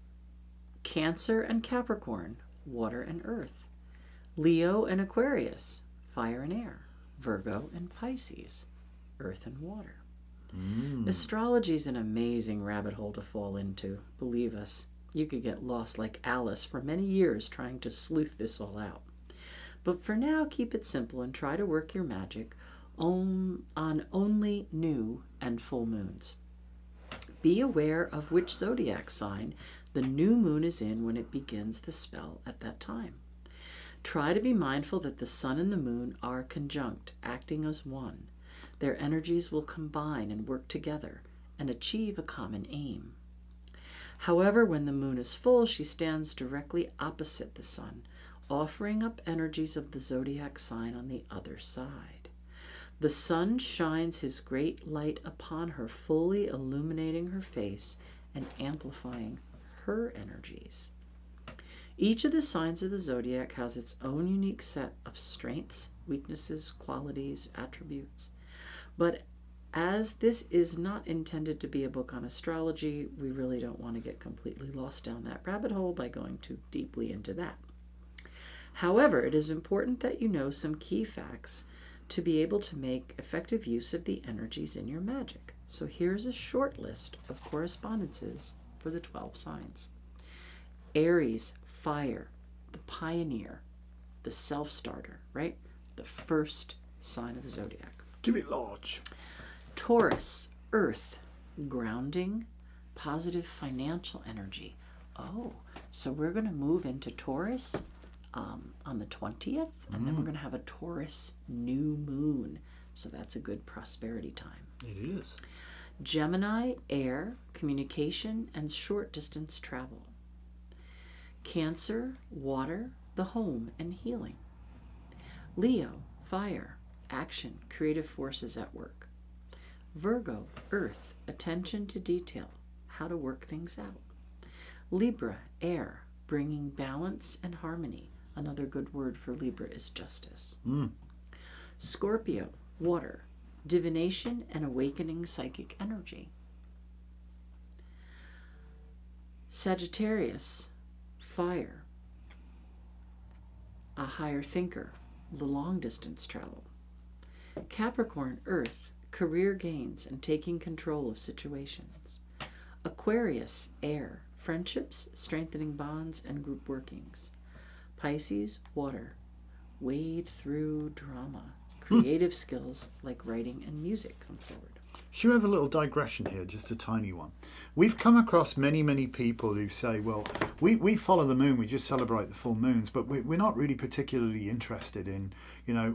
[SPEAKER 2] Cancer and Capricorn. Water and earth. Leo and Aquarius. Fire and air. Virgo and Pisces. Earth and water. Astrology is an amazing rabbit hole to fall into. Believe us, you could get lost like Alice for many years trying to sleuth this all out. But for now, keep it simple and try to work your magic on only new and full moons. Be aware of which zodiac sign the new moon is in when it begins the spell at that time. Try to be mindful that the sun and the moon are conjunct, acting as one. Their energies will combine and work together and achieve a common aim. However, when the moon is full, she stands directly opposite the sun, offering up energies of the zodiac sign on the other side. The sun shines his great light upon her, fully illuminating her face and amplifying her energies. Each of the signs of the zodiac has its own unique set of strengths, weaknesses, qualities, attributes. But as this is not intended to be a book on astrology, we really don't want to get completely lost down that rabbit hole by going too deeply into that. However, it is important that you know some key facts to be able to make effective use of the energies in your magic. So here's a short list of correspondences for the 12 signs. Aries, fire, the pioneer, the self-starter, right? The first sign of the zodiac.
[SPEAKER 1] Give it large.
[SPEAKER 2] Taurus, earth, grounding, positive financial energy. Oh, so we're going to move into Taurus on the 20th, and then we're going to have a Taurus new moon. So that's a good prosperity time.
[SPEAKER 1] It is.
[SPEAKER 2] Gemini, air, communication, and short distance travel. Cancer, water, the home and healing. Leo, fire, action, creative forces at work. Virgo, earth, attention to detail, how to work things out. Libra, air, bringing balance and harmony. Another good word for Libra is justice. Scorpio, water, divination and awakening psychic energy. Sagittarius, fire, a higher thinker, the long distance travel. Capricorn, earth, career gains and taking control of situations. Aquarius, air, friendships, strengthening bonds and group workings. Pisces, water, wade through drama. Creative skills like writing and music come forward.
[SPEAKER 1] Should we have a little digression here, just a tiny one? We've come across many people who say, well, we follow the moon, we just celebrate the full moons, but we're not really particularly interested in,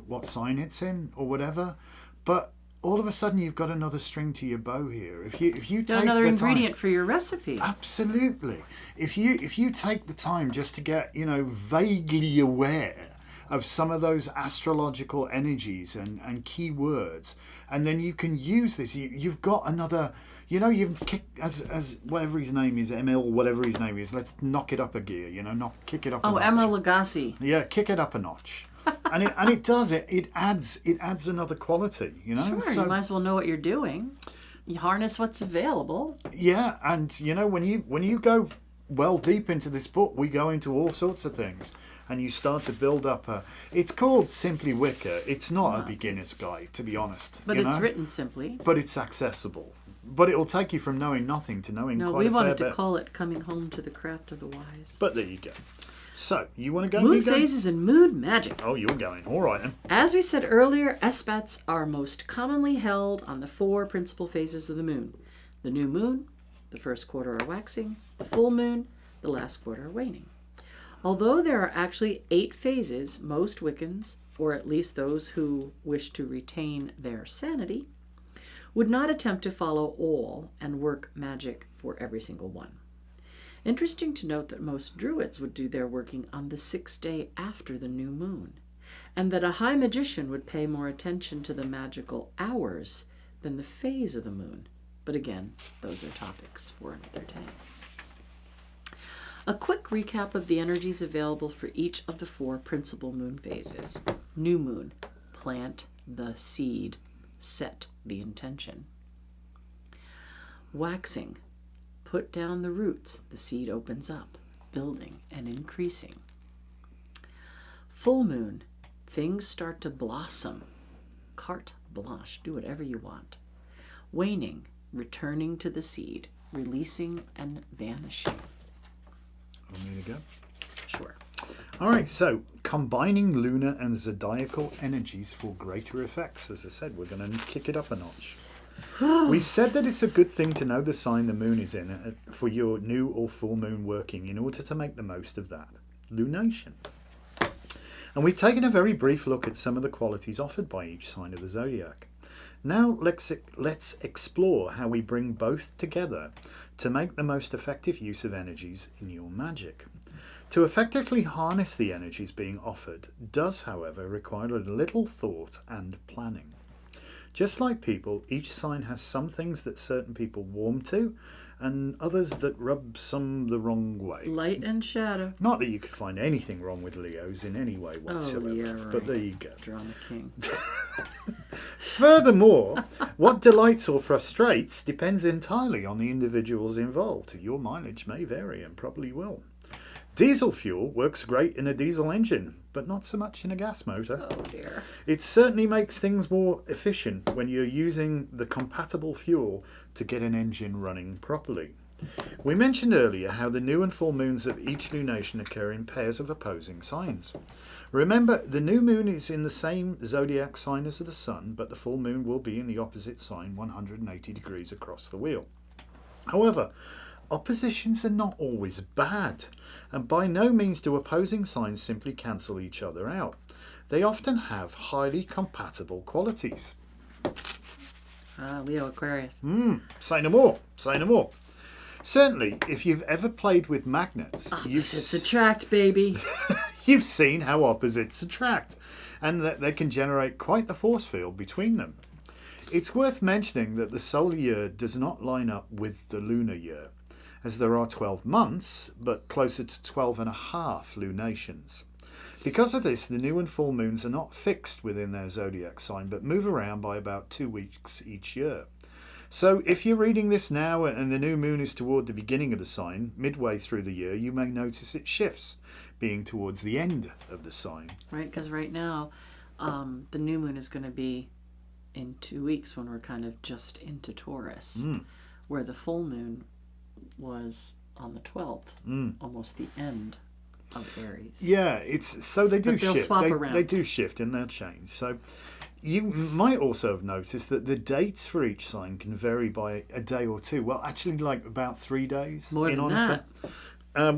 [SPEAKER 1] what sign it's in or whatever. But all of a sudden you've got another string to your bow here. If you take
[SPEAKER 2] another
[SPEAKER 1] the
[SPEAKER 2] ingredient
[SPEAKER 1] time,
[SPEAKER 2] for your recipe.
[SPEAKER 1] Absolutely. If you take the time just to get, vaguely aware of some of those astrological energies and key words, and then you can use this. You've got another, you've kicked, as whatever his name is, ML, whatever his name is, let's knock it up a gear, kick it up a notch.
[SPEAKER 2] Emeril Lagasse.
[SPEAKER 1] Yeah, kick it up a notch. and it does it adds another quality,
[SPEAKER 2] Sure,
[SPEAKER 1] So,
[SPEAKER 2] you might as well know what you're doing. You harness what's available.
[SPEAKER 1] yeah, and when you go well deep into this book, we go into all sorts of things. And you start to build up it's called simply Wicca. It's not a beginner's guide, to be honest.
[SPEAKER 2] But it's written simply.
[SPEAKER 1] But it's accessible. But it'll take you from knowing nothing to knowing quite a fair bit.
[SPEAKER 2] No, we wanted to call it Coming Home to the Craft of the Wise.
[SPEAKER 1] But there you go. So, you want to go?
[SPEAKER 2] Mood phases and mood magic.
[SPEAKER 1] Oh, you're going. All right, then.
[SPEAKER 2] As we said earlier, espats are most commonly held on the 4 principal phases of the moon. The new moon, the first quarter are waxing, the full moon, the last quarter are waning. Although there are actually 8 phases, most Wiccans, or at least those who wish to retain their sanity, would not attempt to follow all and work magic for every single one. Interesting to note that most Druids would do their working on the 6th day after the new moon, and that a high magician would pay more attention to the magical hours than the phase of the moon. But again, those are topics for another day. A quick recap of the energies available for each of the 4 principal moon phases. New moon, plant the seed, set the intention. Waxing, put down the roots, the seed opens up, building and increasing. Full moon, things start to blossom, carte blanche, do whatever you want. Waning, returning to the seed, releasing and vanishing.
[SPEAKER 1] Want me to go?
[SPEAKER 2] Sure.
[SPEAKER 1] All right, so combining lunar and zodiacal energies for greater effects. As I said, we're going to kick it up a notch. We've said that it's a good thing to know the sign the moon is in for your new or full moon working in order to make the most of that. Lunation. And we've taken a very brief look at some of the qualities offered by each sign of the zodiac. Now let's explore how we bring both together to make the most effective use of energies in your magic. To effectively harness the energies being offered does, however, require a little thought and planning. Just like people, each sign has some things that certain people warm to and others that rub some the wrong way.
[SPEAKER 2] Light and shadow.
[SPEAKER 1] Not that you could find anything wrong with Leos in any way whatsoever,
[SPEAKER 2] yeah, right.
[SPEAKER 1] but there you go.
[SPEAKER 2] Drama king.
[SPEAKER 1] Furthermore, what delights or frustrates depends entirely on the individuals involved. Your mileage may vary and probably will. Diesel fuel works great in a diesel engine, but not so much in a gas motor.
[SPEAKER 2] Oh dear.
[SPEAKER 1] It certainly makes things more efficient when you're using the compatible fuel to get an engine running properly. We mentioned earlier how the new and full moons of each lunation occur in pairs of opposing signs. Remember, the new moon is in the same zodiac sign as the sun, but the full moon will be in the opposite sign 180 degrees across the wheel. However, oppositions are not always bad, and by no means do opposing signs simply cancel each other out. They often have highly compatible qualities.
[SPEAKER 2] Leo Aquarius.
[SPEAKER 1] Say no more. Say no more. Certainly, if you've ever played with magnets,
[SPEAKER 2] Opposites attract, baby.
[SPEAKER 1] You've seen how opposites attract, and that they can generate quite a force field between them. It's worth mentioning that the solar year does not line up with the lunar year, as there are 12 months, but closer to 12 and a half lunations. Because of this, the new and full moons are not fixed within their zodiac sign, but move around by about 2 weeks each year. So if you're reading this now and the new moon is toward the beginning of the sign, midway through the year, you may notice it shifts, being towards the end of the sign.
[SPEAKER 2] Right, because right now, the new moon is going to be in 2 weeks when we're kind of just into Taurus, where the full moon was on the 12th, almost the end of Aries.
[SPEAKER 1] Yeah, it's so they do
[SPEAKER 2] they'll
[SPEAKER 1] shift.
[SPEAKER 2] swap around.
[SPEAKER 1] They do shift and they'll change. So you might also have noticed that the dates for each sign can vary by a day or two. Well, actually, like about 3 days.
[SPEAKER 2] More than that.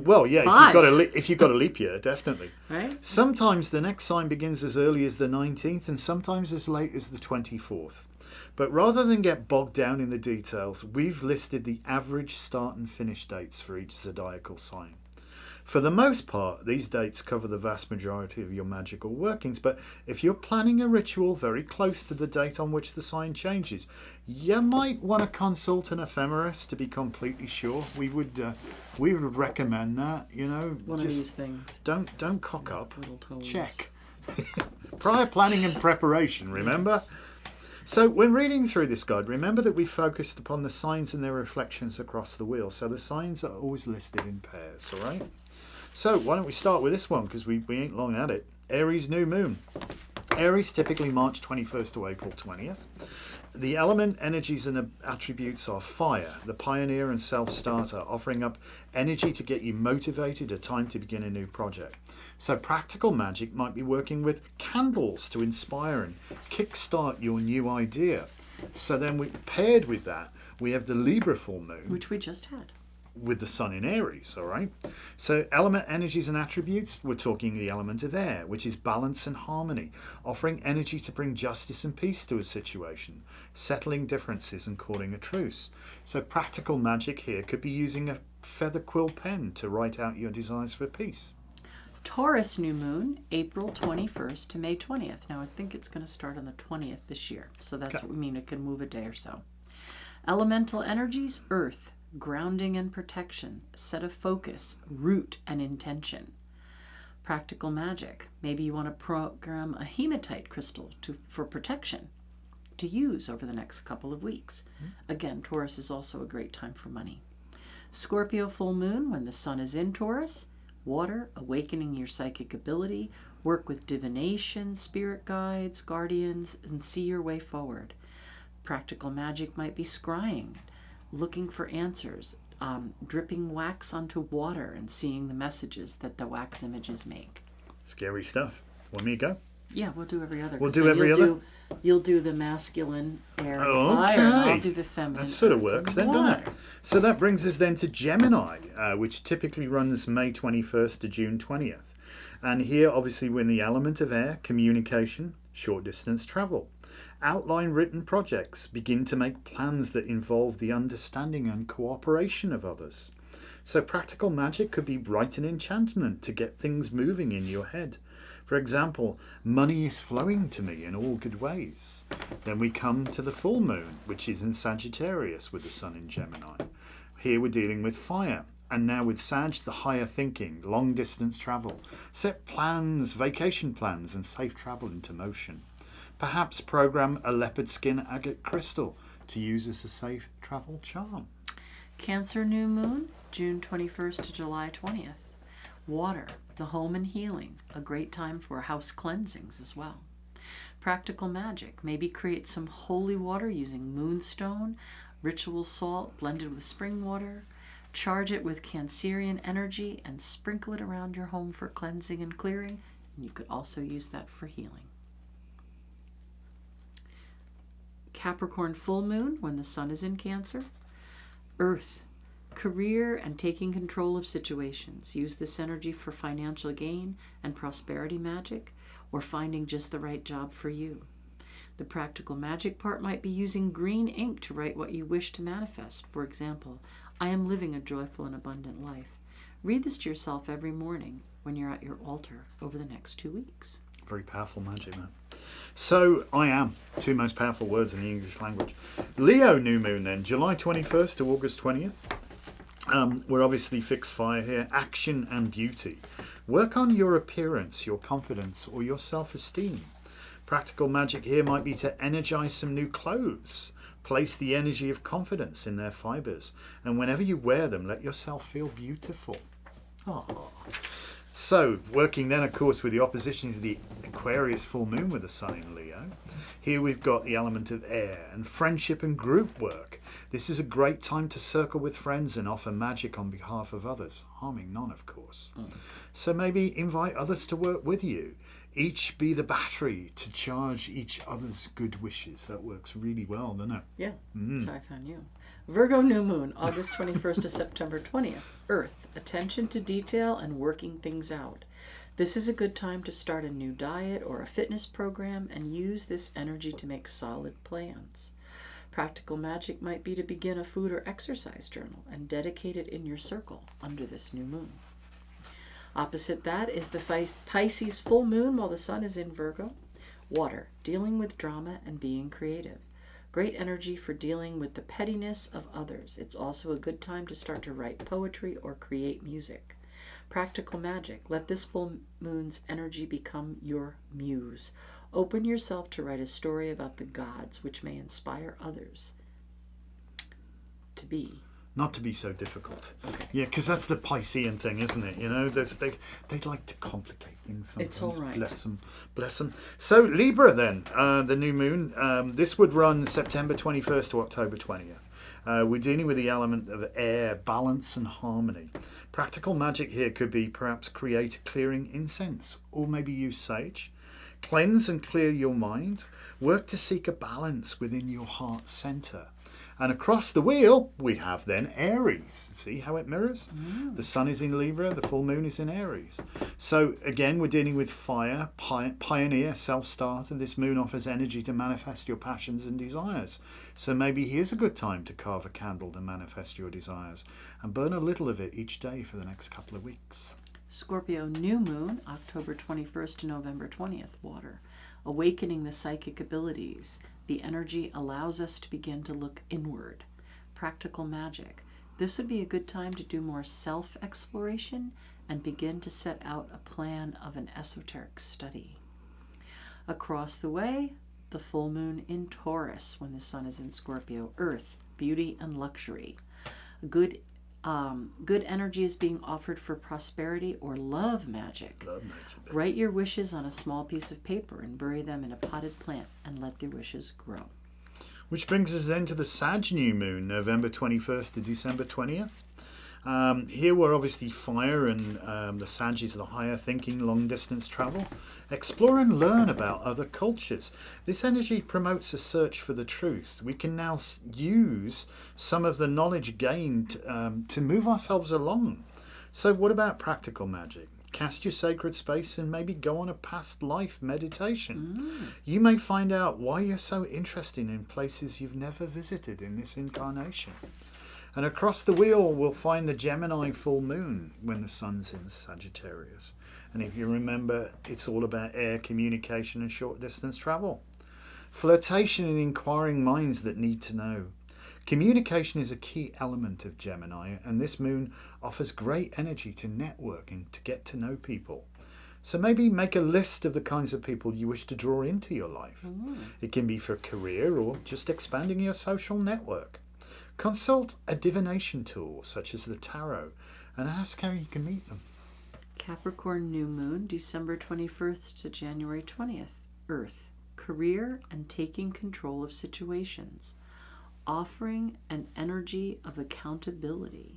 [SPEAKER 1] Well, yeah,
[SPEAKER 2] 5.
[SPEAKER 1] if you've got a leap year, definitely.
[SPEAKER 2] Right?
[SPEAKER 1] Sometimes the next sign begins as early as the 19th and sometimes as late as the 24th. But rather than get bogged down in the details, we've listed the average start and finish dates for each zodiacal sign. For the most part, these dates cover the vast majority of your magical workings, but if you're planning a ritual very close to the date on which the sign changes, you might want to consult an ephemeris to be completely sure. We would recommend that,
[SPEAKER 2] One of these things.
[SPEAKER 1] Don't cock up.
[SPEAKER 2] Little toes.
[SPEAKER 1] Check. Prior planning and preparation, remember?
[SPEAKER 2] Yes.
[SPEAKER 1] So when reading through this guide, remember that we focused upon the signs and their reflections across the wheel. So the signs are always listed in pairs, all right? So why don't we start with this one, because we ain't long at it. Aries new moon. Aries typically March 21st to April 20th. The element, energies and attributes are fire, the pioneer and self-starter, offering up energy to get you motivated, a time to begin a new project. So practical magic might be working with candles to inspire and kickstart your new idea. So then paired with that, we have the Libra full moon.
[SPEAKER 2] Which we just had.
[SPEAKER 1] With the sun in Aries, all right? So element, energies and attributes, we're talking the element of air, which is balance and harmony, offering energy to bring justice and peace to a situation, settling differences and calling a truce. So practical magic here could be using a feather quill pen to write out your desires for peace.
[SPEAKER 2] Taurus new moon, April 21st to May 20th. Now, I think it's going to start on the 20th this year, so that's what we mean. It can move a day or so. Elemental energies, earth, grounding and protection, set of focus, root and intention. Practical magic. Maybe you want to program a hematite crystal for protection to use over the next couple of weeks. Again, Taurus is also a great time for money. Scorpio full moon, when the sun is in Taurus. Water, awakening your psychic ability, work with divination, spirit guides, guardians, and see your way forward. Practical magic might be scrying, looking for answers, dripping wax onto water and seeing the messages that the wax images make.
[SPEAKER 1] Scary stuff. Want me to go?
[SPEAKER 2] Yeah, we'll do every other.
[SPEAKER 1] We'll do every other?
[SPEAKER 2] You'll do the masculine air and
[SPEAKER 1] Okay.
[SPEAKER 2] fire, and I'll do the feminine.
[SPEAKER 1] That sort of
[SPEAKER 2] earth
[SPEAKER 1] works
[SPEAKER 2] and
[SPEAKER 1] then, doesn't
[SPEAKER 2] water.
[SPEAKER 1] it? So that brings us then to Gemini, which typically runs May 21st to June 20th. And here, obviously, we're in the element of air, communication, short distance travel. Outline written projects, begin to make plans that involve the understanding and cooperation of others. So practical magic could be write an enchantment to get things moving in your head. For example, money is flowing to me in all good ways. Then we come to the full moon, which is in Sagittarius with the sun in Gemini. Here we're dealing with fire. And now with Sag, the higher thinking, long distance travel. Set plans, vacation plans, and safe travel into motion. Perhaps program a leopard skin agate crystal to use as a safe travel charm.
[SPEAKER 2] Cancer new moon, June 21st to July 20th. Water, the home and healing, a great time for house cleansings as well. Practical magic, maybe create some holy water using moonstone, ritual salt blended with spring water. Charge it with Cancerian energy and sprinkle it around your home for cleansing and clearing. And you could also use that for healing. Capricorn full moon, when the sun is in Cancer. Earth, career and taking control of situations. Use this energy for financial gain and prosperity magic, or finding just the right job for you. The practical magic part might be using green ink to write what you wish to manifest. For example, I am living a joyful and abundant life. Read this to yourself every morning when you're at your altar over the next 2 weeks.
[SPEAKER 1] Very powerful magic, man. So, I am. Two most powerful words in the English language. Leo new moon then, July 21st to August 20th. We're obviously fixed fire here. Action and beauty. Work on your appearance, your confidence, or your self-esteem. Practical magic here might be to energize some new clothes. Place the energy of confidence in their fibers. And whenever you wear them, let yourself feel beautiful. Aww. So, working then, of course, with the opposition is the Aquarius full moon with the sun in Leo. Here we've got the element of air and friendship and group work. This is a great time to circle with friends and offer magic on behalf of others, harming none, of course. So maybe invite others to work with you. Each be the battery to charge each other's good wishes. That works really well, doesn't it?
[SPEAKER 2] Yeah, that's how I found you. Virgo new moon, August 21st to September 20th. Earth, attention to detail and working things out. This is a good time to start a new diet or a fitness program and use this energy to make solid plans. Practical magic might be to begin a food or exercise journal and dedicate it in your circle under this new moon. Opposite that is the Pisces full moon while the sun is in Virgo. Water, dealing with drama and being creative. Great energy for dealing with the pettiness of others. It's also a good time to start to write poetry or create music. Practical magic. Let this full moon's energy become your muse. Open yourself to write a story about the gods, which may inspire others to be.
[SPEAKER 1] Not to be so difficult.
[SPEAKER 2] Okay.
[SPEAKER 1] Yeah, because that's the Piscean thing, isn't it? You know, they like to complicate things sometimes.
[SPEAKER 2] It's all right.
[SPEAKER 1] Bless them. Bless them. So, Libra then, the new moon. This would run September 21st to October 20th. We're dealing with the element of air, balance and harmony. Practical magic here could be perhaps create a clearing incense or maybe use sage. Cleanse and clear your mind. Work to seek a balance within your heart center. And across the wheel, we have then Aries. See how it mirrors? The sun is in Libra, the full moon is in Aries. So again, we're dealing with fire, pioneer, self-starter. This moon offers energy to manifest your passions and desires. So maybe here's a good time to carve a candle to manifest your desires and burn a little of it each day for the next couple of weeks.
[SPEAKER 2] Scorpio new moon, October 21st to November 20th, water. Awakening the psychic abilities. The energy allows us to begin to look inward. Practical magic. This would be a good time to do more self-exploration and begin to set out a plan of an esoteric study. Across the way, the full moon in Taurus when the sun is in Scorpio. Earth, beauty and luxury. Good energy is being offered for prosperity or love magic.
[SPEAKER 1] Love magic.
[SPEAKER 2] Write your wishes on a small piece of paper and bury them in a potted plant and let their wishes grow.
[SPEAKER 1] Which brings us then to the Sag new moon, November 21st to December 20th. Here we're obviously fire and the Sag is the higher thinking, long distance travel. Explore and learn about other cultures. This energy promotes a search for the truth. We can now use some of the knowledge gained to move ourselves along. So what about practical magic? Cast your sacred space and maybe go on a past life meditation. You may find out why you're so interested in places you've never visited in this incarnation. And across the wheel, we'll find the Gemini full moon when the sun's in Sagittarius. And if you remember, it's all about air, communication and short distance travel. Flirtation and inquiring minds that need to know. Communication is a key element of Gemini, and this moon offers great energy to network and to get to know people. So maybe make a list of the kinds of people you wish to draw into your life. It can be for career or just expanding your social network. Consult a divination tool such as the tarot and ask how you can meet them.
[SPEAKER 2] Capricorn new moon, December 21st to January 20th. Earth, career and taking control of situations. Offering an energy of accountability.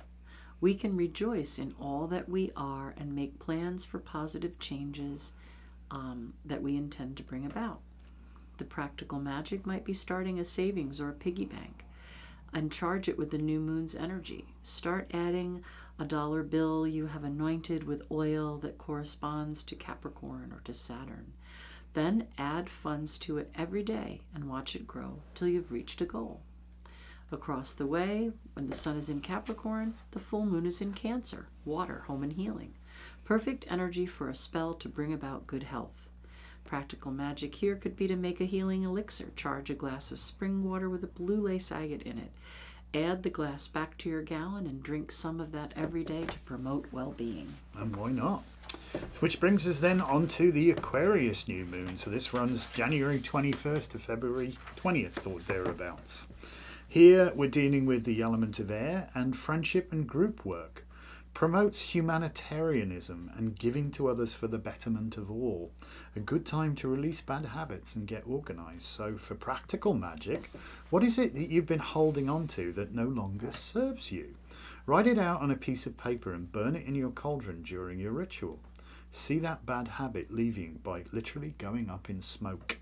[SPEAKER 2] We can rejoice in all that we are and make plans for positive changes that we intend to bring about. The practical magic might be starting a savings or a piggy bank and charge it with the new moon's energy. Start adding a dollar bill you have anointed with oil that corresponds to Capricorn or to Saturn. Then add funds to it every day and watch it grow till you've reached a goal. Across the way, when the sun is in Capricorn, the full moon is in Cancer, water, home and healing. Perfect energy for a spell to bring about good health. Practical magic here could be to make a healing elixir. Charge a glass of spring water with a blue lace agate in it. Add the glass back to your gallon and drink some of that every day to promote well-being.
[SPEAKER 1] And why not? Which brings us then on to the Aquarius new moon. So this runs January 21st to February 20th or thereabouts. Here we're dealing with the element of air and friendship and group work. Promotes humanitarianism and giving to others for the betterment of all. A good time to release bad habits and get organised. So for practical magic, what is it that you've been holding on to that no longer serves you? Write it out on a piece of paper and burn it in your cauldron during your ritual. See that bad habit leaving by literally going up in smoke.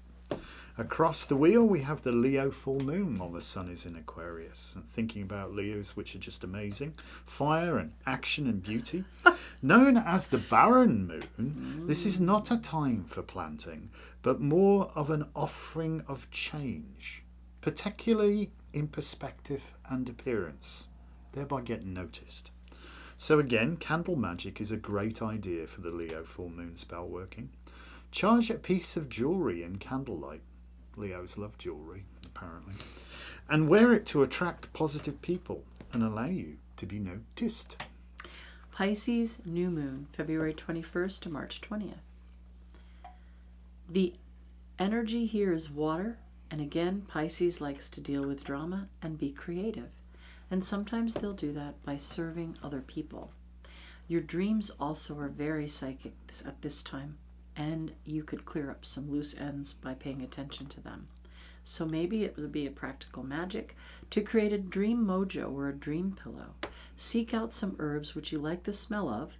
[SPEAKER 1] Across the wheel we have the Leo full moon while the sun is in Aquarius. And thinking about Leos, which are just amazing. Fire and action and beauty. Known as the barren moon, this is not a time for planting, but more of an offering of change, particularly in perspective and appearance, thereby getting noticed. So again, candle magic is a great idea for the Leo full moon spell working. Charge a piece of jewellery in candlelight. Leos love jewellery, apparently. And wear it to attract positive people and allow you to be noticed.
[SPEAKER 2] Pisces new moon, February 21st to March 20th. The energy here is water, and again, Pisces likes to deal with drama and be creative. And sometimes they'll do that by serving other people. Your dreams also are very psychic at this time, and you could clear up some loose ends by paying attention to them. So maybe it would be a practical magic to create a dream mojo or a dream pillow. Seek out some herbs which you like the smell of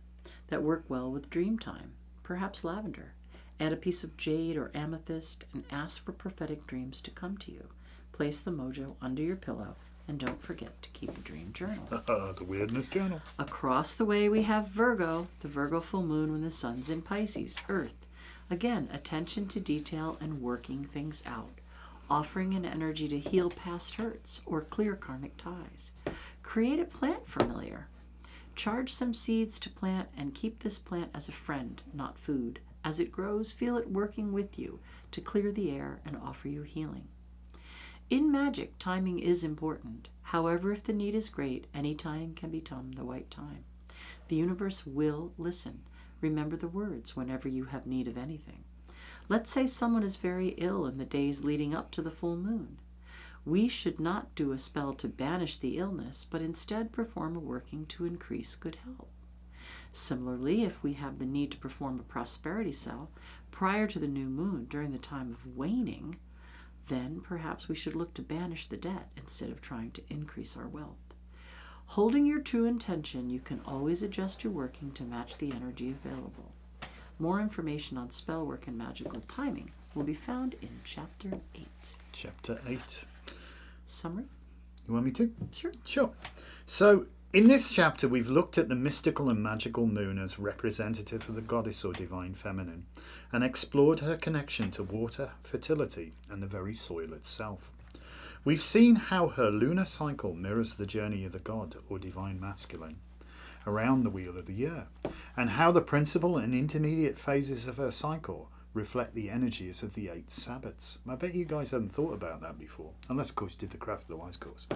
[SPEAKER 2] that work well with dream time, perhaps lavender. Add a piece of jade or amethyst and ask for prophetic dreams to come to you. Place the mojo under your pillow and don't forget to keep a dream journal.
[SPEAKER 1] The weirdness journal.
[SPEAKER 2] Across the way we have Virgo, the Virgo full moon when the sun's in Pisces, Earth. Again, attention to detail and working things out. Offering an energy to heal past hurts or clear karmic ties. Create a plant familiar. Charge some seeds to plant and keep this plant as a friend, not food. As it grows, feel it working with you to clear the air and offer you healing. In magic, timing is important. However, if the need is great, any time can become the right time. The universe will listen. Remember the words whenever you have need of anything. Let's say someone is very ill in the days leading up to the full moon. We should not do a spell to banish the illness, but instead perform a working to increase good health. Similarly, if we have the need to perform a prosperity spell prior to the new moon during the time of waning, then perhaps we should look to banish the debt instead of trying to increase our wealth. Holding your true intention, you can always adjust your working to match the energy available. More information on spell work and magical timing will be found in Chapter 8.
[SPEAKER 1] Chapter 8.
[SPEAKER 2] Summary?
[SPEAKER 1] You want me to?
[SPEAKER 2] Sure.
[SPEAKER 1] So, in this chapter, we've looked at the mystical and magical moon as representative of the goddess or divine feminine, and explored her connection to water, fertility, and the very soil itself. We've seen how her lunar cycle mirrors the journey of the god or divine masculine around the wheel of the year, and how the principal and intermediate phases of her cycle reflect the energies of the 8 Sabbats. I bet you guys hadn't thought about that before, unless of course you did the Craft of the Wise course.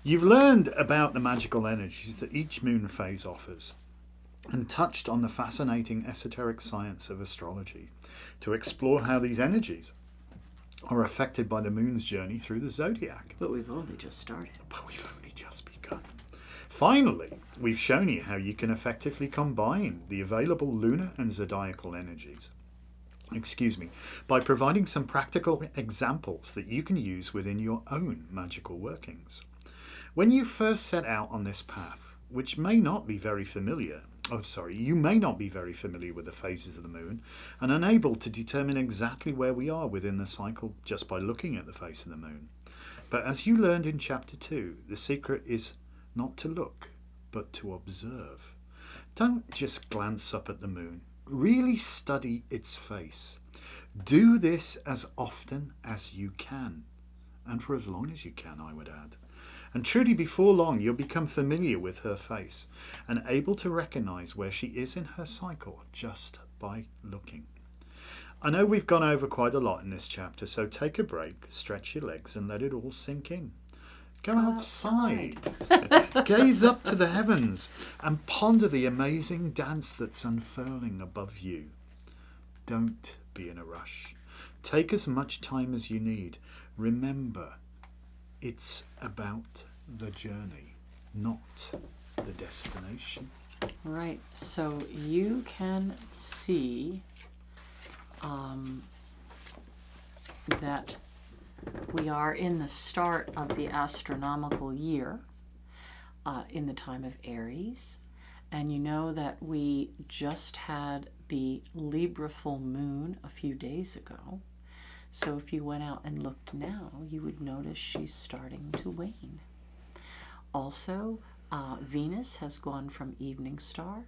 [SPEAKER 1] You've learned about the magical energies that each moon phase offers, and touched on the fascinating esoteric science of astrology to explore how these energies are affected by the moon's journey through the zodiac.
[SPEAKER 2] But we've only just started.
[SPEAKER 1] Finally, we've shown you how you can effectively combine the available lunar and zodiacal energies, by providing some practical examples that you can use within your own magical workings. When you first set out on this path, which may not be very familiar, you may not be very familiar with the phases of the moon and unable to determine exactly where we are within the cycle just by looking at the face of the moon. But as you learned in Chapter 2, the secret is not to look, but to observe. Don't just glance up at the moon. Really study its face. Do this as often as you can, and for as long as you can, I would add. And truly before long you'll become familiar with her face and able to recognize where she is in her cycle just by looking. I know we've gone over quite a lot in this chapter, so take a break, stretch your legs and let it all sink in. Go outside. Gaze up to the heavens and ponder the amazing dance that's unfurling above you. Don't be in a rush. Take as much time as you need. Remember, it's about the journey, not the destination.
[SPEAKER 2] Right. So you can see that we are in the start of the astronomical year, in the time of Aries. And you know that we just had the Libra full moon a few days ago. So if you went out and looked now, you would notice she's starting to wane. Also, Venus has gone from evening star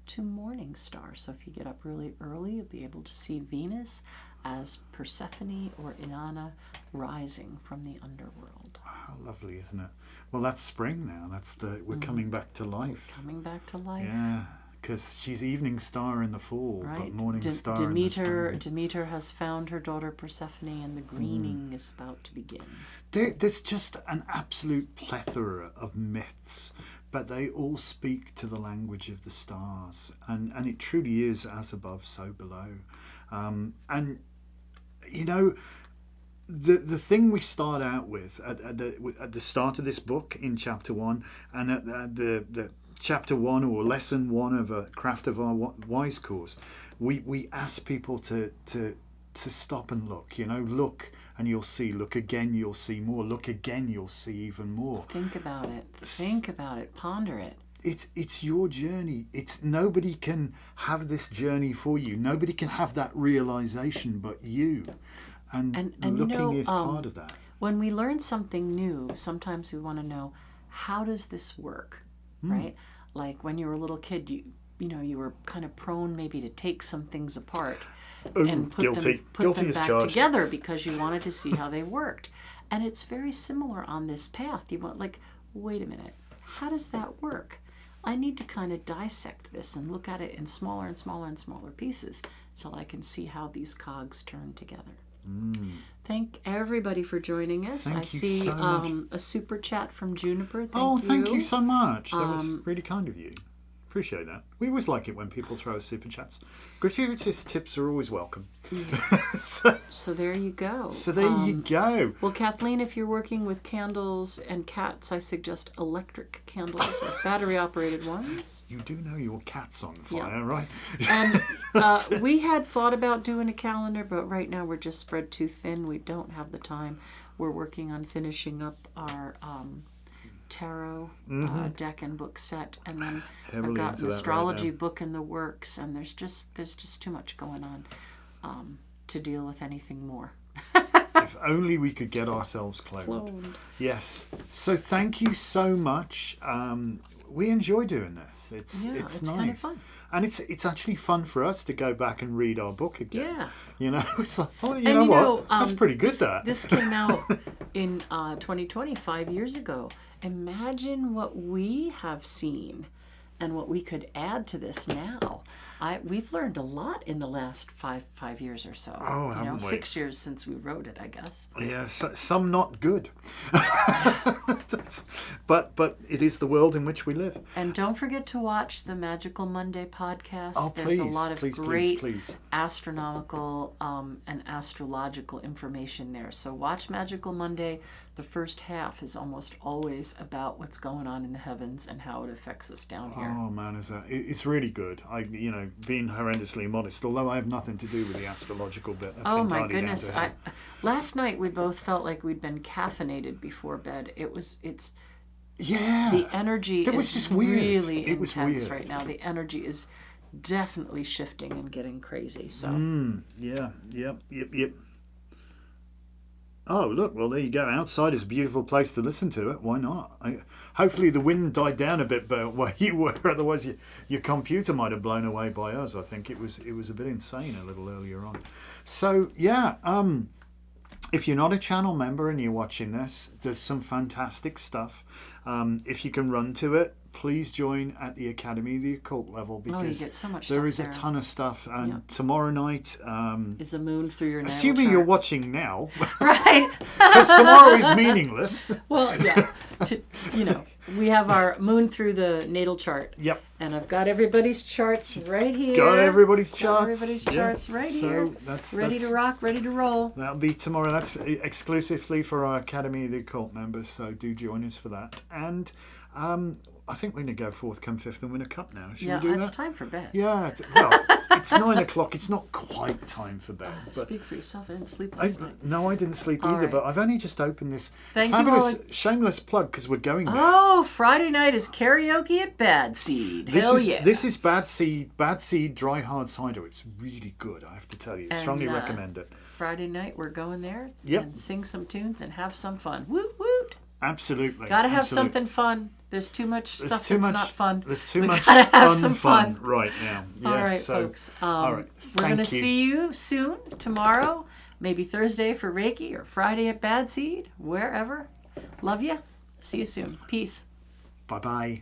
[SPEAKER 2] to morning star. So if you get up really early, you'll be able to see Venus as Persephone or Inanna rising from the underworld.
[SPEAKER 1] How lovely, isn't it? Well, that's spring now. We're coming back to life.
[SPEAKER 2] Coming back to life.
[SPEAKER 1] Yeah, because she's evening star in the fall,
[SPEAKER 2] Right.
[SPEAKER 1] but morning star in the spring.
[SPEAKER 2] Demeter has found her daughter Persephone, and the greening is about to begin.
[SPEAKER 1] There's just an absolute plethora of myths, but they all speak to the language of the stars, and it truly is as above, so below. And you know, the thing we start out with at the start of this book in chapter 1, and at the chapter 1 or lesson 1 of a Craft of Our Wise course, we ask people to stop and look. You know, look and you'll see. Look again, you'll see more. Look again, you'll see even more.
[SPEAKER 2] Think about it. Think about it. Ponder it.
[SPEAKER 1] It's your journey. Nobody can have this journey for you. Nobody can have that realization but you. And looking is part of that.
[SPEAKER 2] When we learn something new, sometimes we want to know, how does this work, right? Like when you were a little kid, you were kind of prone maybe to take some things apart and put them back together because you wanted to see how they worked. And it's very similar on this path. You want, like, wait a minute, how does that work? I need to kind of dissect this and look at it in smaller and smaller and smaller pieces so I can see how these cogs turn together. Thank everybody for joining us. I see
[SPEAKER 1] so much.
[SPEAKER 2] A super chat from Juniper.
[SPEAKER 1] Thank you so much. That was really kind of you. Appreciate that. We always like it when people throw us super chats. Gratuitous tips are always welcome.
[SPEAKER 2] Yeah. So there you go.
[SPEAKER 1] So there you go.
[SPEAKER 2] Well, Kathleen, if you're working with candles and cats, I suggest electric candles or battery-operated ones.
[SPEAKER 1] You do know your cat's on fire, right?
[SPEAKER 2] And we had thought about doing a calendar, but right now we're just spread too thin. We don't have the time. We're working on finishing up our tarot deck and book set, and then I've got an astrology book in the works, and there's just too much going on to deal with anything more.
[SPEAKER 1] If only we could get ourselves cloned. Yes. So thank you so much. We enjoy doing this. It's nice.
[SPEAKER 2] Kind of fun.
[SPEAKER 1] And it's actually fun for us to go back and read our book again.
[SPEAKER 2] Yeah.
[SPEAKER 1] You know, it's like, oh, you know what? That's pretty good, that.
[SPEAKER 2] This came out in 2020, 5 years ago. Imagine what we have seen and what we could add to this now. We've learned a lot in the last five years or so.
[SPEAKER 1] Oh, haven't we?
[SPEAKER 2] 6 years since we wrote it, I guess.
[SPEAKER 1] Yeah, some not good. But it is the world in which we live.
[SPEAKER 2] And don't forget to watch the Magical Monday podcast.
[SPEAKER 1] Oh,
[SPEAKER 2] There's a lot of great
[SPEAKER 1] please.
[SPEAKER 2] astronomical and astrological information there. So watch Magical Monday. The first half is almost always about what's going on in the heavens and how it affects us down here.
[SPEAKER 1] Oh man, it's really good. Being horrendously modest, although I have nothing to do with the astrological bit. That's
[SPEAKER 2] oh
[SPEAKER 1] entirely
[SPEAKER 2] my goodness!
[SPEAKER 1] down to
[SPEAKER 2] Last night we both felt like we'd been caffeinated before bed.
[SPEAKER 1] Yeah.
[SPEAKER 2] The energy
[SPEAKER 1] was
[SPEAKER 2] is
[SPEAKER 1] just weird.
[SPEAKER 2] really
[SPEAKER 1] It was
[SPEAKER 2] intense
[SPEAKER 1] weird.
[SPEAKER 2] right now. The energy is definitely shifting and getting crazy. So
[SPEAKER 1] Yeah. Yep. Oh, look, well, there you go. Outside is a beautiful place to listen to it. Why not? Hopefully the wind died down a bit where you were. Otherwise, your computer might have blown away by us. I think it was a bit insane a little earlier on. So, yeah, if you're not a channel member and you're watching this, there's some fantastic stuff. If you can run to it, please join at the Academy of the Occult level,
[SPEAKER 2] you
[SPEAKER 1] because
[SPEAKER 2] get so much
[SPEAKER 1] there
[SPEAKER 2] stuff
[SPEAKER 1] is
[SPEAKER 2] there.
[SPEAKER 1] a ton of stuff. And
[SPEAKER 2] Yeah.
[SPEAKER 1] tomorrow night,
[SPEAKER 2] Is the moon through your natal
[SPEAKER 1] assuming
[SPEAKER 2] chart.
[SPEAKER 1] you're watching now,
[SPEAKER 2] Right.
[SPEAKER 1] because tomorrow is meaningless.
[SPEAKER 2] Well, yeah. We have our moon through the natal chart.
[SPEAKER 1] Yep.
[SPEAKER 2] And I've got everybody's charts right here.
[SPEAKER 1] Got everybody's
[SPEAKER 2] Got
[SPEAKER 1] charts.
[SPEAKER 2] everybody's
[SPEAKER 1] Yeah.
[SPEAKER 2] charts right
[SPEAKER 1] So
[SPEAKER 2] here.
[SPEAKER 1] that's
[SPEAKER 2] Ready to rock, ready to roll.
[SPEAKER 1] That'll be tomorrow. That's exclusively for our Academy of the Occult members, so do join us for that. And I think we're going to go fourth come fifth and win a cup now. Should
[SPEAKER 2] Yeah,
[SPEAKER 1] we do
[SPEAKER 2] it's
[SPEAKER 1] that?
[SPEAKER 2] time for bed.
[SPEAKER 1] Yeah, it's 9 o'clock. It's not quite time for bed. But
[SPEAKER 2] Speak for yourself. I didn't sleep last night.
[SPEAKER 1] no, I didn't sleep
[SPEAKER 2] All
[SPEAKER 1] either,
[SPEAKER 2] right.
[SPEAKER 1] but I've only just opened this
[SPEAKER 2] Thank you
[SPEAKER 1] fabulous,
[SPEAKER 2] all.
[SPEAKER 1] shameless plug, because we're going there.
[SPEAKER 2] Oh, Friday night is karaoke at Bad Seed. Hell yeah.
[SPEAKER 1] This is Bad Seed Dry Hard Cider. It's really good, I have to tell you.
[SPEAKER 2] And,
[SPEAKER 1] Strongly recommend it.
[SPEAKER 2] Friday night, we're going there
[SPEAKER 1] Yep.
[SPEAKER 2] and sing some tunes and have some fun. Woot woot.
[SPEAKER 1] Absolutely.
[SPEAKER 2] Gotta have
[SPEAKER 1] absolutely.
[SPEAKER 2] something fun. There's too much
[SPEAKER 1] There's
[SPEAKER 2] stuff
[SPEAKER 1] too
[SPEAKER 2] that's
[SPEAKER 1] much,
[SPEAKER 2] not fun.
[SPEAKER 1] There's too
[SPEAKER 2] We
[SPEAKER 1] much
[SPEAKER 2] gotta have some
[SPEAKER 1] fun right now.
[SPEAKER 2] All
[SPEAKER 1] Yes,
[SPEAKER 2] right,
[SPEAKER 1] so,
[SPEAKER 2] folks.
[SPEAKER 1] all right.
[SPEAKER 2] We're
[SPEAKER 1] Thank
[SPEAKER 2] going to
[SPEAKER 1] you.
[SPEAKER 2] see you soon, tomorrow, maybe Thursday for Reiki or Friday at Bad Seed, wherever. Love you. See you soon. Peace.
[SPEAKER 1] Bye-bye.